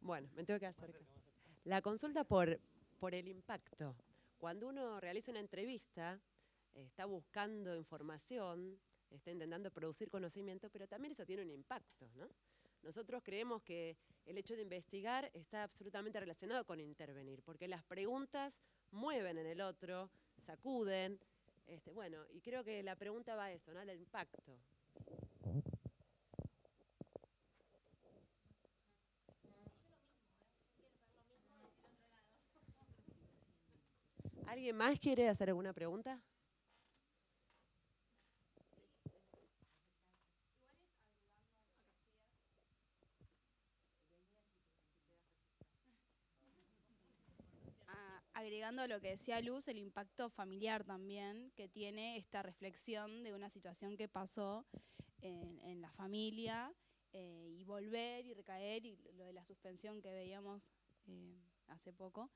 Bueno, me tengo que acercar. La consulta por el impacto. Cuando uno realiza una entrevista, está buscando información, está intentando producir conocimiento, pero también eso tiene un impacto, ¿no? Nosotros creemos que el hecho de investigar está absolutamente relacionado con intervenir, porque las preguntas mueven en el otro, sacuden, bueno, y creo que la pregunta va a eso, ¿no? Al impacto. ¿Alguien más quiere hacer alguna pregunta? Agregando a lo que decía Luz, el impacto familiar también que tiene esta reflexión de una situación que pasó en la familia y volver y recaer, y lo de la suspensión que veíamos hace poco,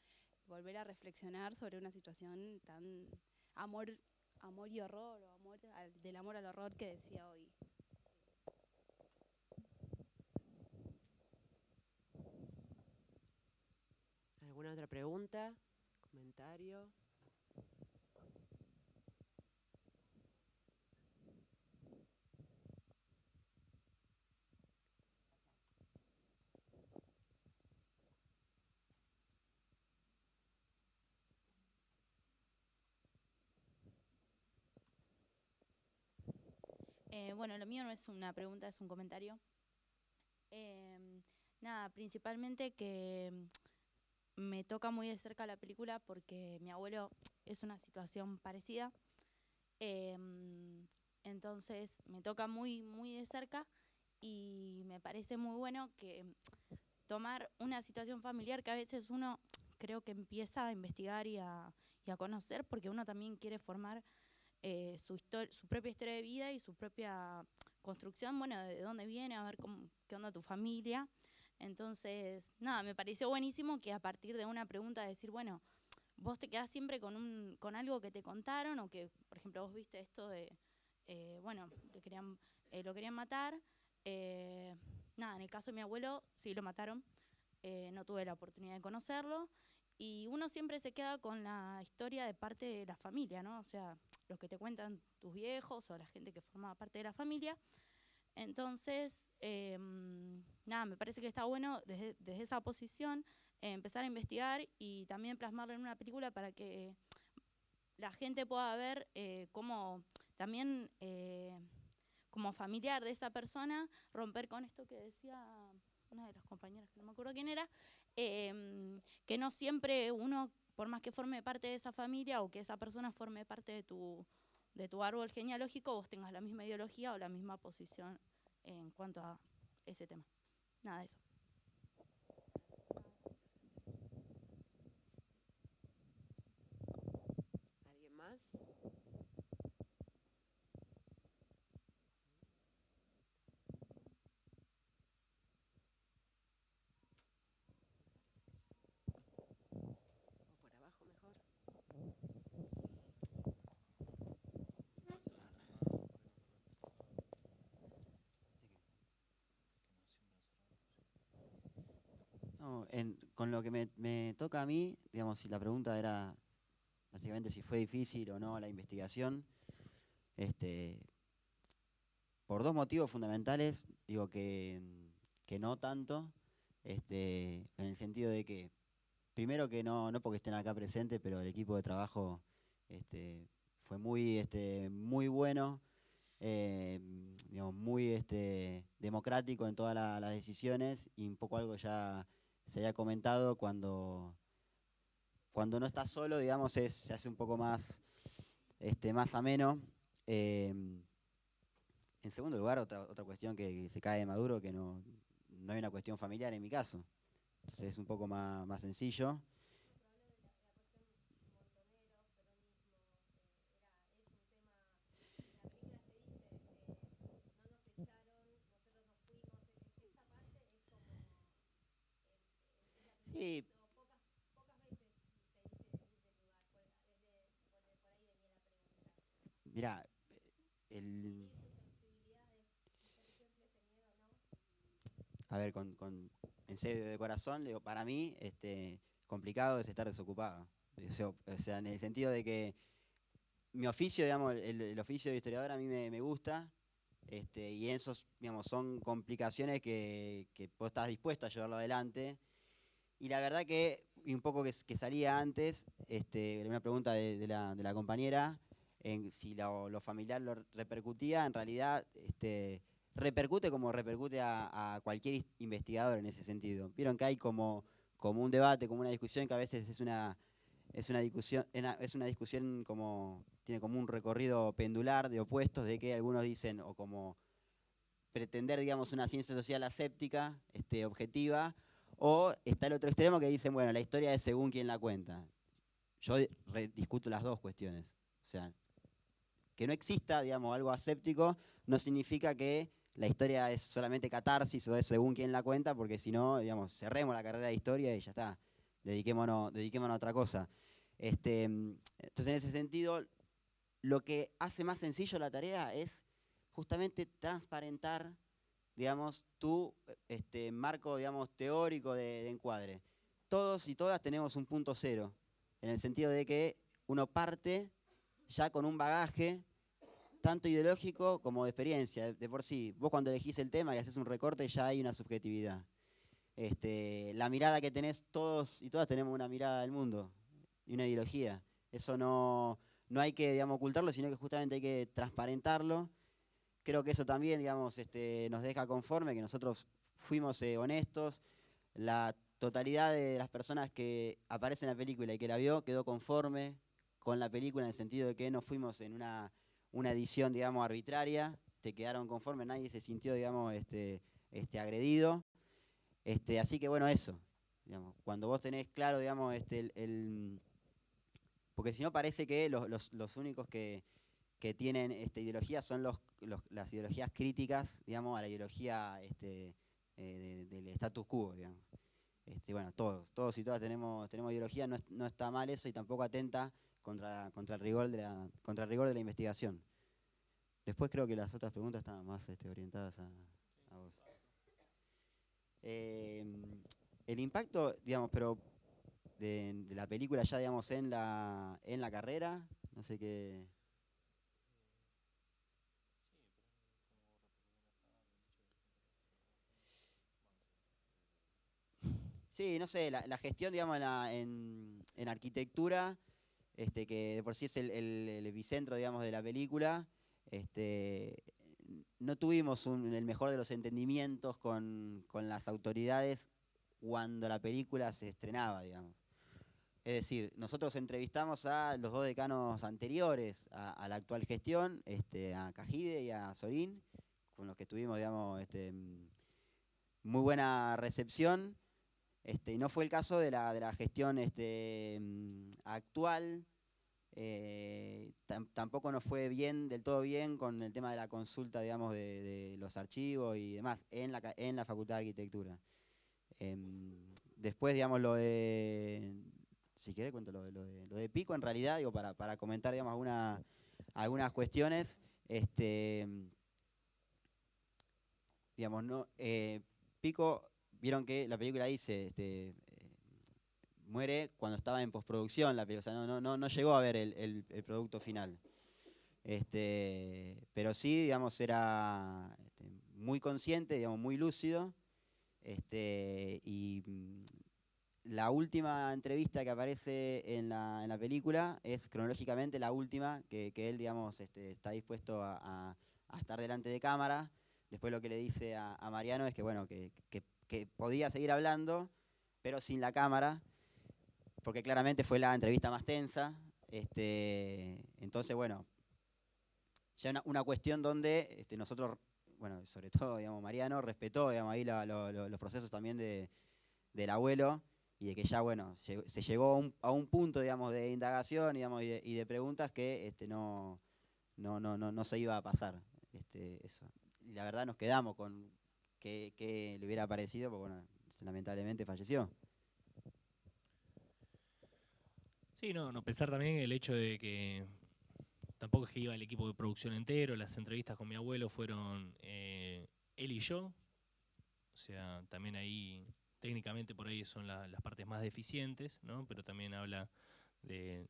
volver a reflexionar sobre una situación tan amor y horror, o del amor al horror que decía hoy. ¿Alguna otra pregunta? ¿Comentario? Bueno, lo mío no es una pregunta, es un comentario. Nada, principalmente que me toca muy de cerca la película porque mi abuelo es una situación parecida. Entonces me toca muy, muy de cerca y me parece muy bueno que tomar una situación familiar que a veces uno creo que empieza a investigar y a conocer, porque uno también quiere formar su propia historia de vida y su propia construcción, bueno, de dónde viene, a ver qué onda tu familia. Entonces, nada, me pareció buenísimo que a partir de una pregunta decir, bueno, vos te quedás siempre con algo que te contaron, o que, por ejemplo, vos viste esto de, bueno, lo querían matar. Nada, en el caso de mi abuelo, sí lo mataron, no tuve la oportunidad de conocerlo, y uno siempre se queda con la historia de parte de la familia, ¿no? O sea, los que te cuentan tus viejos o la gente que formaba parte de la familia. Entonces, nada, me parece que está bueno desde esa posición empezar a investigar y también plasmarlo en una película para que la gente pueda ver cómo también como familiar de esa persona romper con esto que decía una de las compañeras, que no me acuerdo quién era, que no siempre uno por más que forme parte de esa familia o que esa persona forme parte de tu árbol genealógico, vos tengas la misma ideología o la misma posición en cuanto a ese tema. Nada de eso. ¿Alguien más? ¿O por abajo mejor? No, con lo que me toca a mí, digamos, si la pregunta era básicamente si fue difícil o no la investigación, por dos motivos fundamentales, digo que no tanto, en el sentido de que, primero que no porque estén acá presentes, pero el equipo de trabajo fue muy bueno, digamos, muy democrático en todas las decisiones, y un poco algo ya se había comentado, cuando no estás solo, digamos, se hace un poco más ameno. En segundo lugar, otra cuestión que se cae de maduro, que no hay una cuestión familiar en mi caso. Entonces es un poco más sencillo. Sí. Mirá, a ver, en serio, de corazón, le digo, para mí, complicado es estar desocupado. O sea, en el sentido de que mi oficio, digamos, el oficio de historiador a mí me gusta, y esos, digamos, son complicaciones que vos estás dispuesto a llevarlo adelante. Y la verdad que, y un poco que salía antes, una pregunta de la compañera, en si lo familiar lo repercutía, en realidad repercute como repercute a cualquier investigador en ese sentido. Vieron que hay como un debate, como una discusión, que a veces es una discusión como, tiene como un recorrido pendular de opuestos, de que algunos dicen, o como pretender, digamos, una ciencia social aséptica, objetiva, o está el otro extremo que dicen, bueno, la historia es según quien la cuenta. Yo discuto las dos cuestiones. O sea, que no exista, digamos, algo aséptico no significa que la historia es solamente catarsis o es según quien la cuenta, porque si no, digamos, cerremos la carrera de historia y ya está. Dediquémonos a otra cosa. Entonces, en ese sentido, lo que hace más sencillo la tarea es justamente transparentar, digamos, tu marco, digamos, teórico de encuadre. Todos y todas tenemos un punto cero, en el sentido de que uno parte ya con un bagaje tanto ideológico como de experiencia. De por sí, vos cuando elegís el tema y haces un recorte ya hay una subjetividad. La mirada que tenés, todos y todas tenemos una mirada del mundo y una ideología. Eso no hay que, digamos, ocultarlo, sino que justamente hay que transparentarlo. Creo que eso también, digamos, nos deja conforme, que nosotros fuimos honestos. La totalidad de las personas que aparecen en la película y que la vio quedó conforme con la película, en el sentido de que no fuimos en una edición, digamos, arbitraria. Quedaron conformes, nadie se sintió, digamos, agredido. Así que bueno, eso. Digamos, cuando vos tenés claro, digamos, porque si no parece que los únicos que tienen ideología son las ideologías críticas, digamos, a la ideología del status quo, digamos. Bueno, todos y todas tenemos ideología, no está mal eso, y tampoco atenta contra el rigor de la investigación. Después creo que las otras preguntas estaban más orientadas a vos. El impacto, digamos, pero de la película ya, digamos, en la carrera, no sé qué. Sí, no sé, la gestión, digamos, en arquitectura, que de por sí es el epicentro, digamos, de la película, no tuvimos el mejor de los entendimientos con las autoridades cuando la película se estrenaba, digamos. Es decir, nosotros entrevistamos a los 2 decanos anteriores a la actual gestión, a Cajide y a Sorín, con los que tuvimos, digamos, muy buena recepción. Y no fue el caso de la gestión actual. Tampoco nos fue del todo bien con el tema de la consulta, digamos, de los archivos y demás en la Facultad de Arquitectura. Después, digamos, si querés cuento lo de Pico, en realidad, digo, para comentar, digamos, algunas cuestiones. Digamos, no, Pico, vieron que la película ahí muere cuando estaba en postproducción la película, o sea, no llegó a ver el producto final. Pero sí, digamos, era muy consciente, digamos, muy lúcido. Y la última entrevista que aparece en la película es cronológicamente la última que él, digamos, está dispuesto a estar delante de cámara. Después lo que le dice a Mariano es que, bueno, que podía seguir hablando, pero sin la cámara, porque claramente fue la entrevista más tensa. Entonces, bueno, ya una cuestión donde nosotros, bueno, sobre todo, digamos, Mariano respetó, digamos, ahí los procesos también del abuelo, y de que ya, bueno, se llegó a un punto, digamos, de indagación, digamos, y de preguntas que no se iba a pasar. Eso. Y la verdad nos quedamos con que le hubiera parecido, porque, bueno, lamentablemente falleció. Sí, no, pensar también el hecho de que tampoco es que iba el equipo de producción entero, las entrevistas con mi abuelo fueron él y yo, o sea, también ahí, técnicamente por ahí son las partes más deficientes, ¿no? Pero también habla de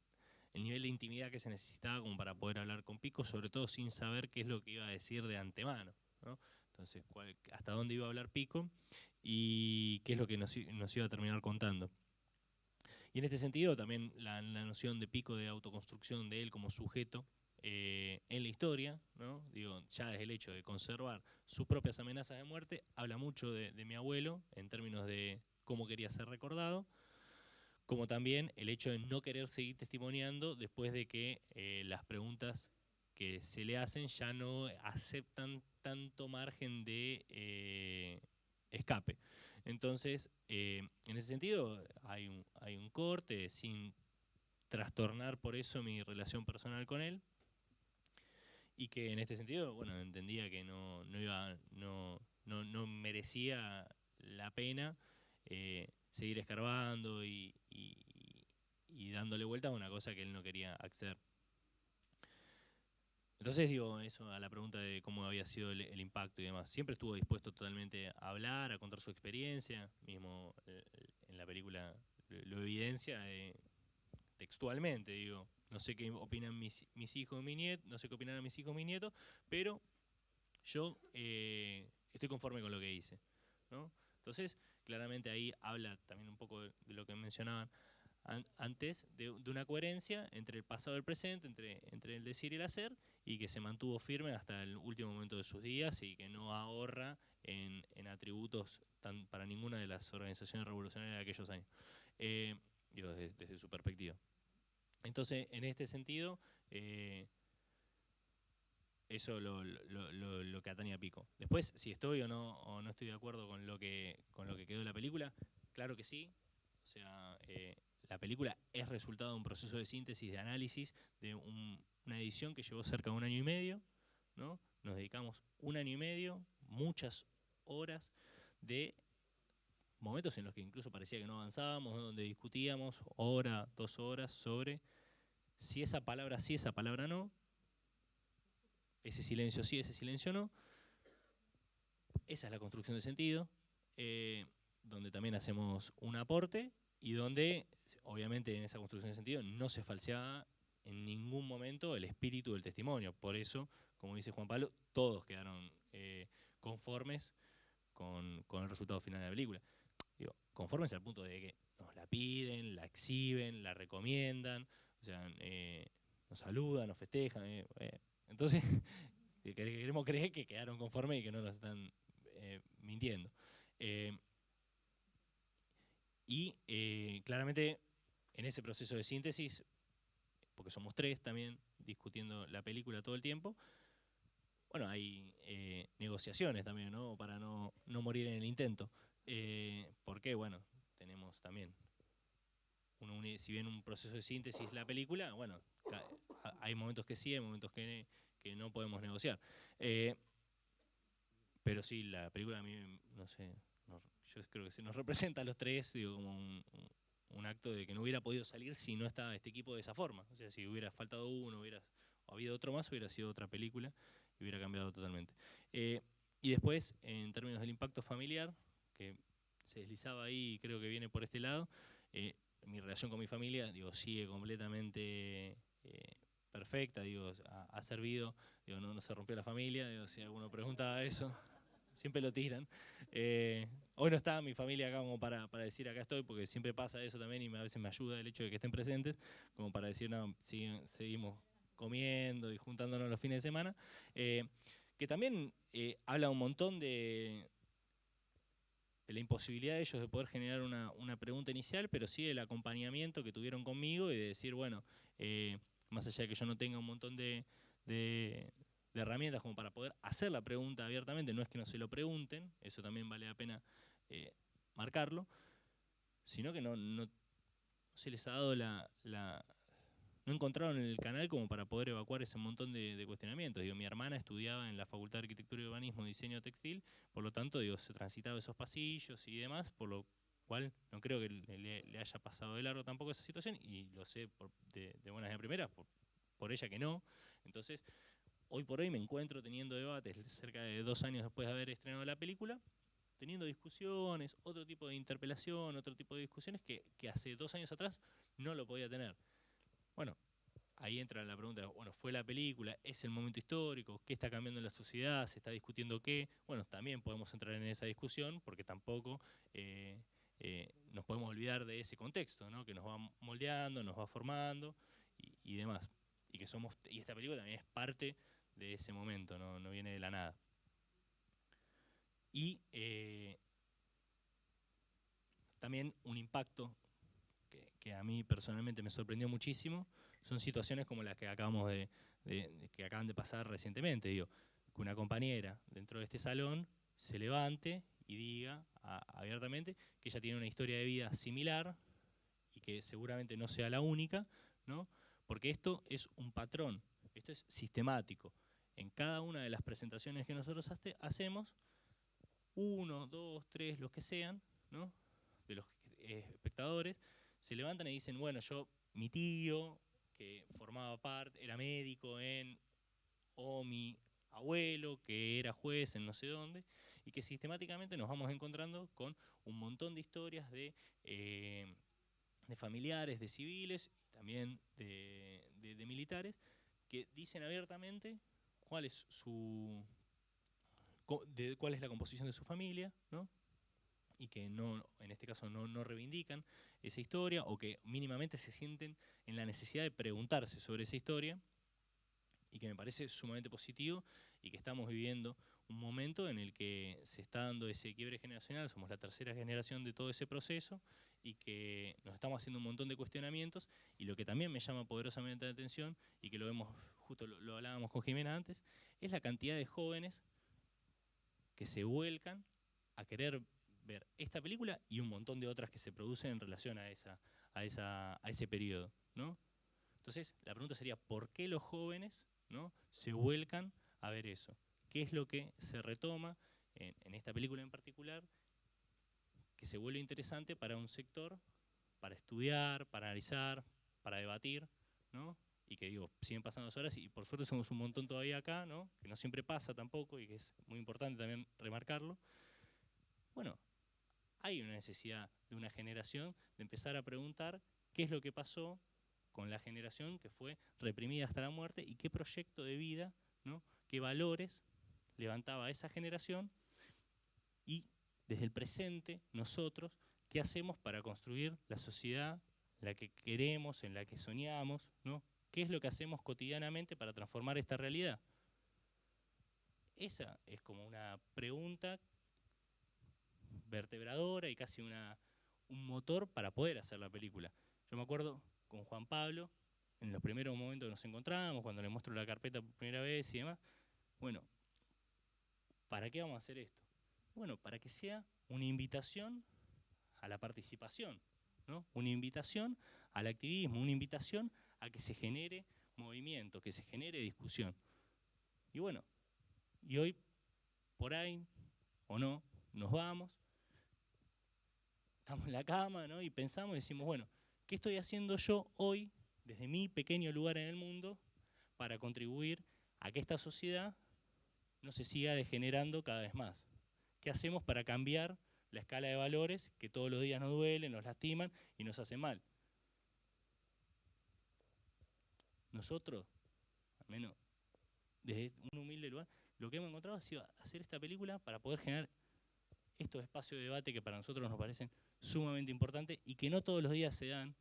el nivel de intimidad que se necesitaba como para poder hablar con Pico, sobre todo sin saber qué es lo que iba a decir de antemano, ¿no? Entonces, hasta dónde iba a hablar Pico y qué es lo que nos iba a terminar contando. Y en este sentido también la noción de Pico de autoconstrucción de él como sujeto en la historia, ¿no? Digo, ya desde el hecho de conservar sus propias amenazas de muerte, habla mucho de mi abuelo en términos de cómo quería ser recordado, como también el hecho de no querer seguir testimoniando después de que las preguntas que se le hacen ya no aceptan tanto margen de escape. Entonces, en ese sentido, hay un corte sin trastornar por eso mi relación personal con él, y que en este sentido, bueno, entendía que no merecía la pena seguir escarbando y dándole vuelta a una cosa que él no quería acceder. Entonces, digo, eso a la pregunta de cómo había sido el impacto y demás. Siempre estuvo dispuesto totalmente a hablar, a contar su experiencia, mismo en la película lo evidencia textualmente, digo. No sé qué opinan mis hijos y mi nieto, no sé qué opinarán mis hijos y mis nietos, pero yo estoy conforme con lo que hice, ¿no? Entonces, claramente ahí habla también un poco de lo que mencionaban antes, de una coherencia entre el pasado y el presente, entre el decir y el hacer, y que se mantuvo firme hasta el último momento de sus días y que no ahorra en atributos para ninguna de las organizaciones revolucionarias de aquellos años, digo, desde su perspectiva. Entonces, en este sentido, eso lo que atañe a Pico. Después, si estoy o no estoy de acuerdo con lo que quedó de la película, claro que sí. O sea, la película es resultado de un proceso de síntesis, de análisis, de una edición que llevó cerca de 1 año y medio, ¿no? Nos dedicamos 1 año y medio, muchas horas de momentos en los que incluso parecía que no avanzábamos, donde discutíamos 1, 2 horas sobre si esa palabra sí, esa palabra no, ese silencio sí, ese silencio no. Esa es la construcción de sentido, donde también hacemos un aporte y donde, obviamente, en esa construcción de sentido no se falseaba en ningún momento el espíritu del testimonio. Por eso, como dice Juan Pablo, todos quedaron conformes con el resultado final de la película. Digo, conformes al punto de que nos la piden, la exhiben, la recomiendan, o sea, nos saludan, nos festejan. Entonces, queremos creer que quedaron conformes y que no nos están mintiendo. Y claramente en ese proceso de síntesis, porque somos 3 también discutiendo la película todo el tiempo, bueno, hay negociaciones también, ¿no? Para no morir en el intento. Porque, bueno, tenemos también, si bien un proceso de síntesis la película, bueno, hay momentos que sí, hay momentos que no podemos negociar. Pero sí, la película a mí, no sé, yo creo que se nos representa a los 3, digo, como un acto de que no hubiera podido salir si no estaba este equipo de esa forma. O sea, si hubiera faltado uno, hubiera habido otro más, hubiera sido otra película y hubiera cambiado totalmente. Y después, en términos del impacto familiar, que se deslizaba ahí y creo que viene por este lado, mi relación con mi familia, digo, sigue completamente perfecta, digo, ha servido, digo, no se rompió la familia, digo, si alguno pregunta eso, siempre lo tiran. Hoy no está mi familia acá como para decir acá estoy, porque siempre pasa eso también y a veces me ayuda el hecho de que estén presentes, como para decir, no, seguimos comiendo y juntándonos los fines de semana, que también habla un montón de la imposibilidad de ellos de poder generar una pregunta inicial, pero sí el acompañamiento que tuvieron conmigo y de decir, bueno, más allá de que yo no tenga un montón de herramientas como para poder hacer la pregunta abiertamente, no es que no se lo pregunten, eso también vale la pena marcarlo, sino que no se les ha dado no encontraron el canal como para poder evacuar ese montón de cuestionamientos. Digo, mi hermana estudiaba en la Facultad de Arquitectura y Urbanismo Diseño Textil, por lo tanto, digo, se transitaba esos pasillos y demás, por lo cual no creo que le haya pasado de largo tampoco esa situación, y lo sé de buenas de primeras, por ella que no. Entonces, hoy por hoy me encuentro teniendo debates cerca de 2 años después de haber estrenado la película, teniendo discusiones, otro tipo de interpelación, otro tipo de discusiones que hace 2 años atrás no lo podía tener. Bueno, ahí entra la pregunta, bueno, ¿fue la película? ¿Es el momento histórico? ¿Qué está cambiando en la sociedad? ¿Se está discutiendo qué? Bueno, también podemos entrar en esa discusión porque tampoco nos podemos olvidar de ese contexto, ¿no? Que nos va moldeando, nos va formando y demás. Y esta película también es parte de ese momento, no viene de la nada. Y también un impacto que a mí personalmente me sorprendió muchísimo, son situaciones como las que acabamos que acaban de pasar recientemente. Digo, que una compañera dentro de este salón se levante y diga abiertamente que ella tiene una historia de vida similar y que seguramente no sea la única, ¿no? Porque esto es un patrón, esto es sistemático. En cada una de las presentaciones que nosotros hacemos, 1, 2, 3, los que sean, ¿no? De los espectadores, se levantan y dicen, bueno, mi tío, que formaba parte, era médico o mi abuelo, que era juez en no sé dónde, y que sistemáticamente nos vamos encontrando con un montón de historias de familiares, de civiles, y también de militares, que dicen abiertamente cuál es la composición de su familia, ¿no? Y que no, en este caso no reivindican esa historia, o que mínimamente se sienten en la necesidad de preguntarse sobre esa historia, y que me parece sumamente positivo, y que estamos viviendo un momento en el que se está dando ese quiebre generacional, somos la tercera generación de todo ese proceso, y que nos estamos haciendo un montón de cuestionamientos, y lo que también me llama poderosamente la atención, y que lo vemos, justo lo hablábamos con Jimena antes, es la cantidad de jóvenes que se vuelcan a querer ver esta película y un montón de otras que se producen en relación a ese periodo, ¿no? Entonces, la pregunta sería, ¿por qué los jóvenes, ¿no?, se vuelcan a ver eso? ¿Qué es lo que se retoma en esta película en particular que se vuelve interesante para un sector, para estudiar, para analizar, para debatir, ¿no? Y que digo, siguen pasando las horas y por suerte somos un montón todavía acá, ¿no? Que no siempre pasa tampoco y que es muy importante también remarcarlo. Bueno, hay una necesidad de una generación de empezar a preguntar qué es lo que pasó con la generación que fue reprimida hasta la muerte y qué proyecto de vida, ¿no?, qué valores levantaba esa generación, y desde el presente nosotros qué hacemos para construir la sociedad en la que queremos, en la que soñamos, ¿no? ¿Qué es lo que hacemos cotidianamente para transformar esta realidad? Esa es como una pregunta vertebradora y casi un motor para poder hacer la película. Yo me acuerdo con Juan Pablo, en los primeros momentos que nos encontramos, cuando le muestro la carpeta por primera vez y demás, bueno, ¿para qué vamos a hacer esto? Bueno, para que sea una invitación a la participación, ¿no? Una invitación al activismo, una invitación a que se genere movimiento, que se genere discusión. Y bueno, y hoy, por ahí, o no, nos vamos, estamos en la cama, ¿no? Y pensamos y decimos, bueno, ¿qué estoy haciendo yo hoy, desde mi pequeño lugar en el mundo, para contribuir a que esta sociedad no se siga degenerando cada vez más? ¿Qué hacemos para cambiar la escala de valores que todos los días nos duelen, nos lastiman y nos hacen mal? Nosotros, al menos desde un humilde lugar, lo que hemos encontrado ha sido hacer esta película para poder generar estos espacios de debate que para nosotros nos parecen sumamente importantes y que no todos los días se dan,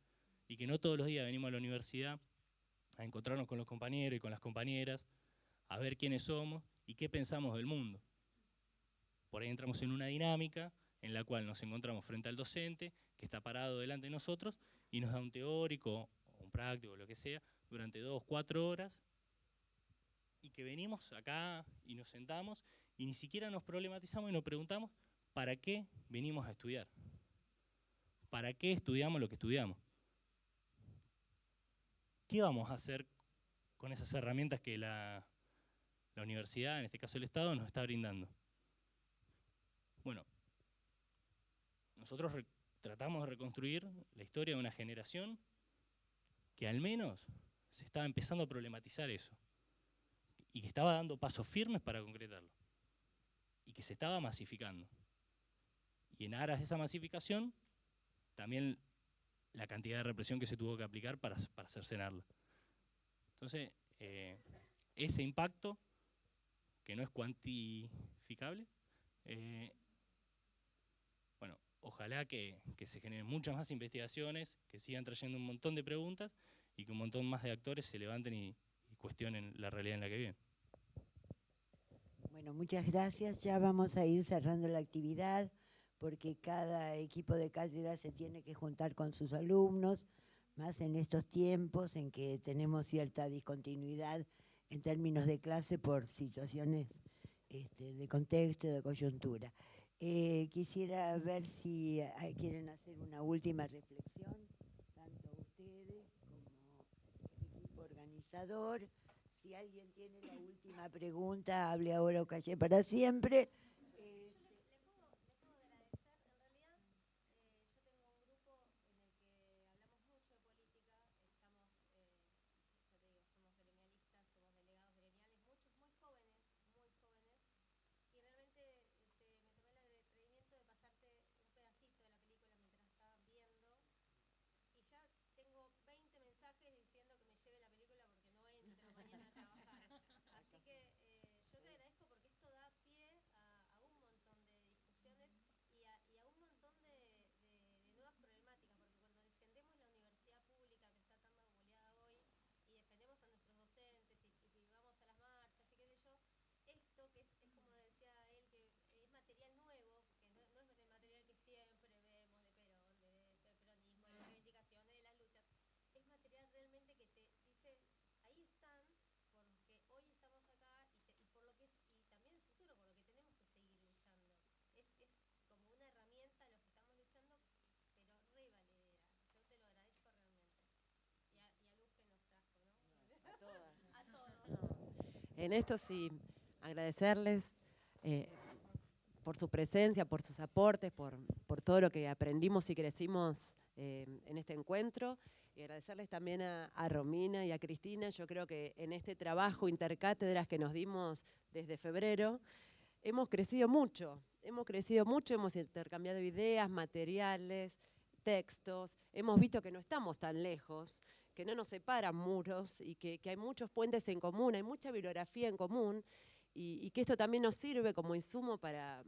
y que no todos los días venimos a la universidad a encontrarnos con los compañeros y con las compañeras, a ver quiénes somos y qué pensamos del mundo. Por ahí entramos en una dinámica en la cual nos encontramos frente al docente, que está parado delante de nosotros, y nos da un teórico, o un práctico, o lo que sea, durante 2 o 4 horas, y que venimos acá y nos sentamos, y ni siquiera nos problematizamos y nos preguntamos, ¿para qué venimos a estudiar? ¿Para qué estudiamos lo que estudiamos? ¿Qué vamos a hacer con esas herramientas que la universidad, en este caso el Estado, nos está brindando? Bueno, nosotros tratamos de reconstruir la historia de una generación que al menos se estaba empezando a problematizar eso y que estaba dando pasos firmes para concretarlo y que se estaba masificando. Y en aras de esa masificación, también la cantidad de represión que se tuvo que aplicar para cercenarla. Entonces, ese impacto, que no es cuantificable, bueno, ojalá que se generen muchas más investigaciones, que sigan trayendo un montón de preguntas y que un montón más de actores se levanten y cuestionen la realidad en la que viven. Bueno, muchas gracias. Ya vamos a ir cerrando la actividad porque cada equipo de cátedra se tiene que juntar con sus alumnos, más en estos tiempos en que tenemos cierta discontinuidad en términos de clase por situaciones de contexto, de coyuntura. Quisiera ver si quieren hacer una última reflexión, tanto ustedes como el equipo organizador. Si alguien tiene la última pregunta, hable ahora o calle para siempre. En esto sí, agradecerles por su presencia, por sus aportes, por todo lo que aprendimos y crecimos en este encuentro. Y agradecerles también a Romina y a Cristina. Yo creo que en este trabajo intercátedras que nos dimos desde febrero, hemos crecido mucho, hemos intercambiado ideas, materiales, textos, hemos visto que no estamos tan lejos, que no nos separan muros y que hay muchos puentes en común, hay mucha bibliografía en común y que esto también nos sirve como insumo para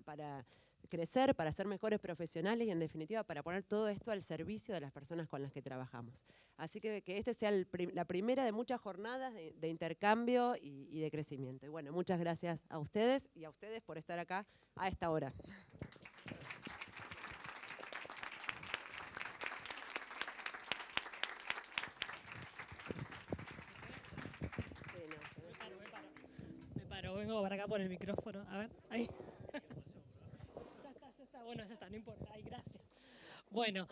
crecer, para ser mejores profesionales y en definitiva para poner todo esto al servicio de las personas con las que trabajamos. Así que este sea la primera de muchas jornadas de intercambio y de crecimiento. Y bueno, muchas gracias a ustedes y a ustedes por estar acá a esta hora. vengo para acá por el micrófono. A ver, ahí. Ya está. Bueno, ya está, no importa. Ay, gracias. Bueno,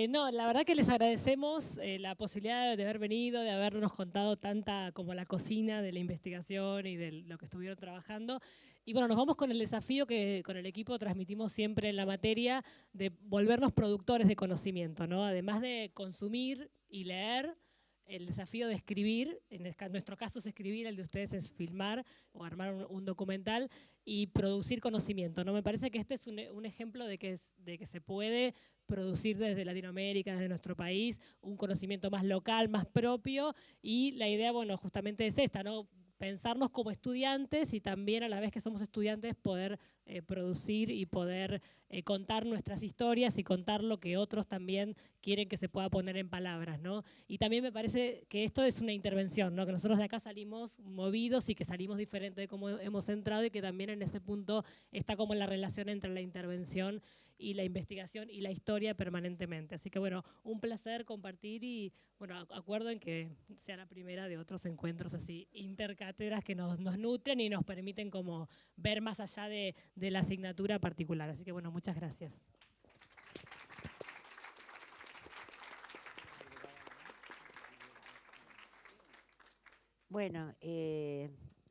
no, la verdad que les agradecemos la posibilidad de haber venido, de habernos contado tanta como la cocina de la investigación y de lo que estuvieron trabajando. Y bueno, nos vamos con el desafío que con el equipo transmitimos siempre en la materia de volvernos productores de conocimiento, ¿no? Además de consumir y leer, el desafío de escribir, en nuestro caso es escribir, el de ustedes es filmar o armar un documental y producir conocimiento, ¿no? Me parece que este es un ejemplo de que se puede producir desde Latinoamérica, desde nuestro país, un conocimiento más local, más propio, y la idea, bueno, justamente es esta, ¿no? Pensarnos como estudiantes y también a la vez que somos estudiantes poder producir y poder contar nuestras historias y contar lo que otros también quieren que se pueda poner en palabras, ¿no? Y también me parece que esto es una intervención, ¿no? Que nosotros de acá salimos movidos y que salimos diferente de cómo hemos entrado y que también en ese punto está como la relación entre la intervención y la investigación y la historia permanentemente. Así que bueno, un placer compartir y bueno, acuerdo en que sea la primera de otros encuentros así, intercátedras que nos nutren y nos permiten como ver más allá de la asignatura particular. Así que bueno, muchas gracias. Bueno,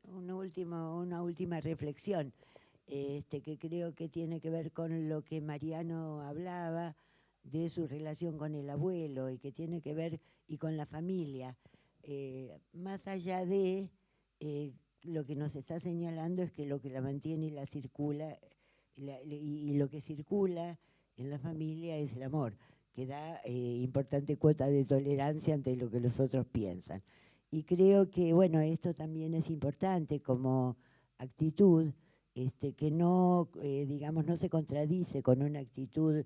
una última reflexión. Que creo que tiene que ver con lo que Mariano hablaba de su relación con el abuelo y que tiene que ver y con la familia. Más allá de lo que nos está señalando es que lo que la mantiene y la circula y lo que circula en la familia es el amor, que da importante cuota de tolerancia ante lo que los otros piensan. Y creo que, bueno, esto también es importante como actitud, que no, digamos, no se contradice con una actitud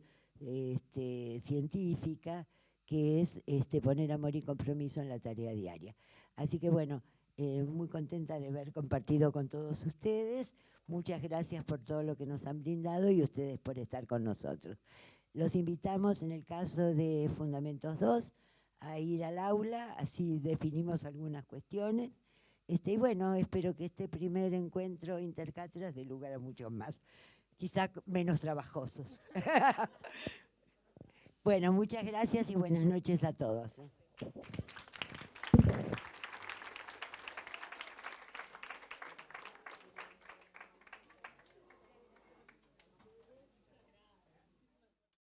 científica, que es poner amor y compromiso en la tarea diaria. Así que bueno, muy contenta de haber compartido con todos ustedes. Muchas gracias por todo lo que nos han brindado y ustedes por estar con nosotros. Los invitamos, en el caso de Fundamentos 2, a ir al aula, así definimos algunas cuestiones. Y bueno, espero que este primer encuentro intercátedras dé lugar a muchos más, quizá menos trabajosos. Bueno, muchas gracias y buenas noches a todos.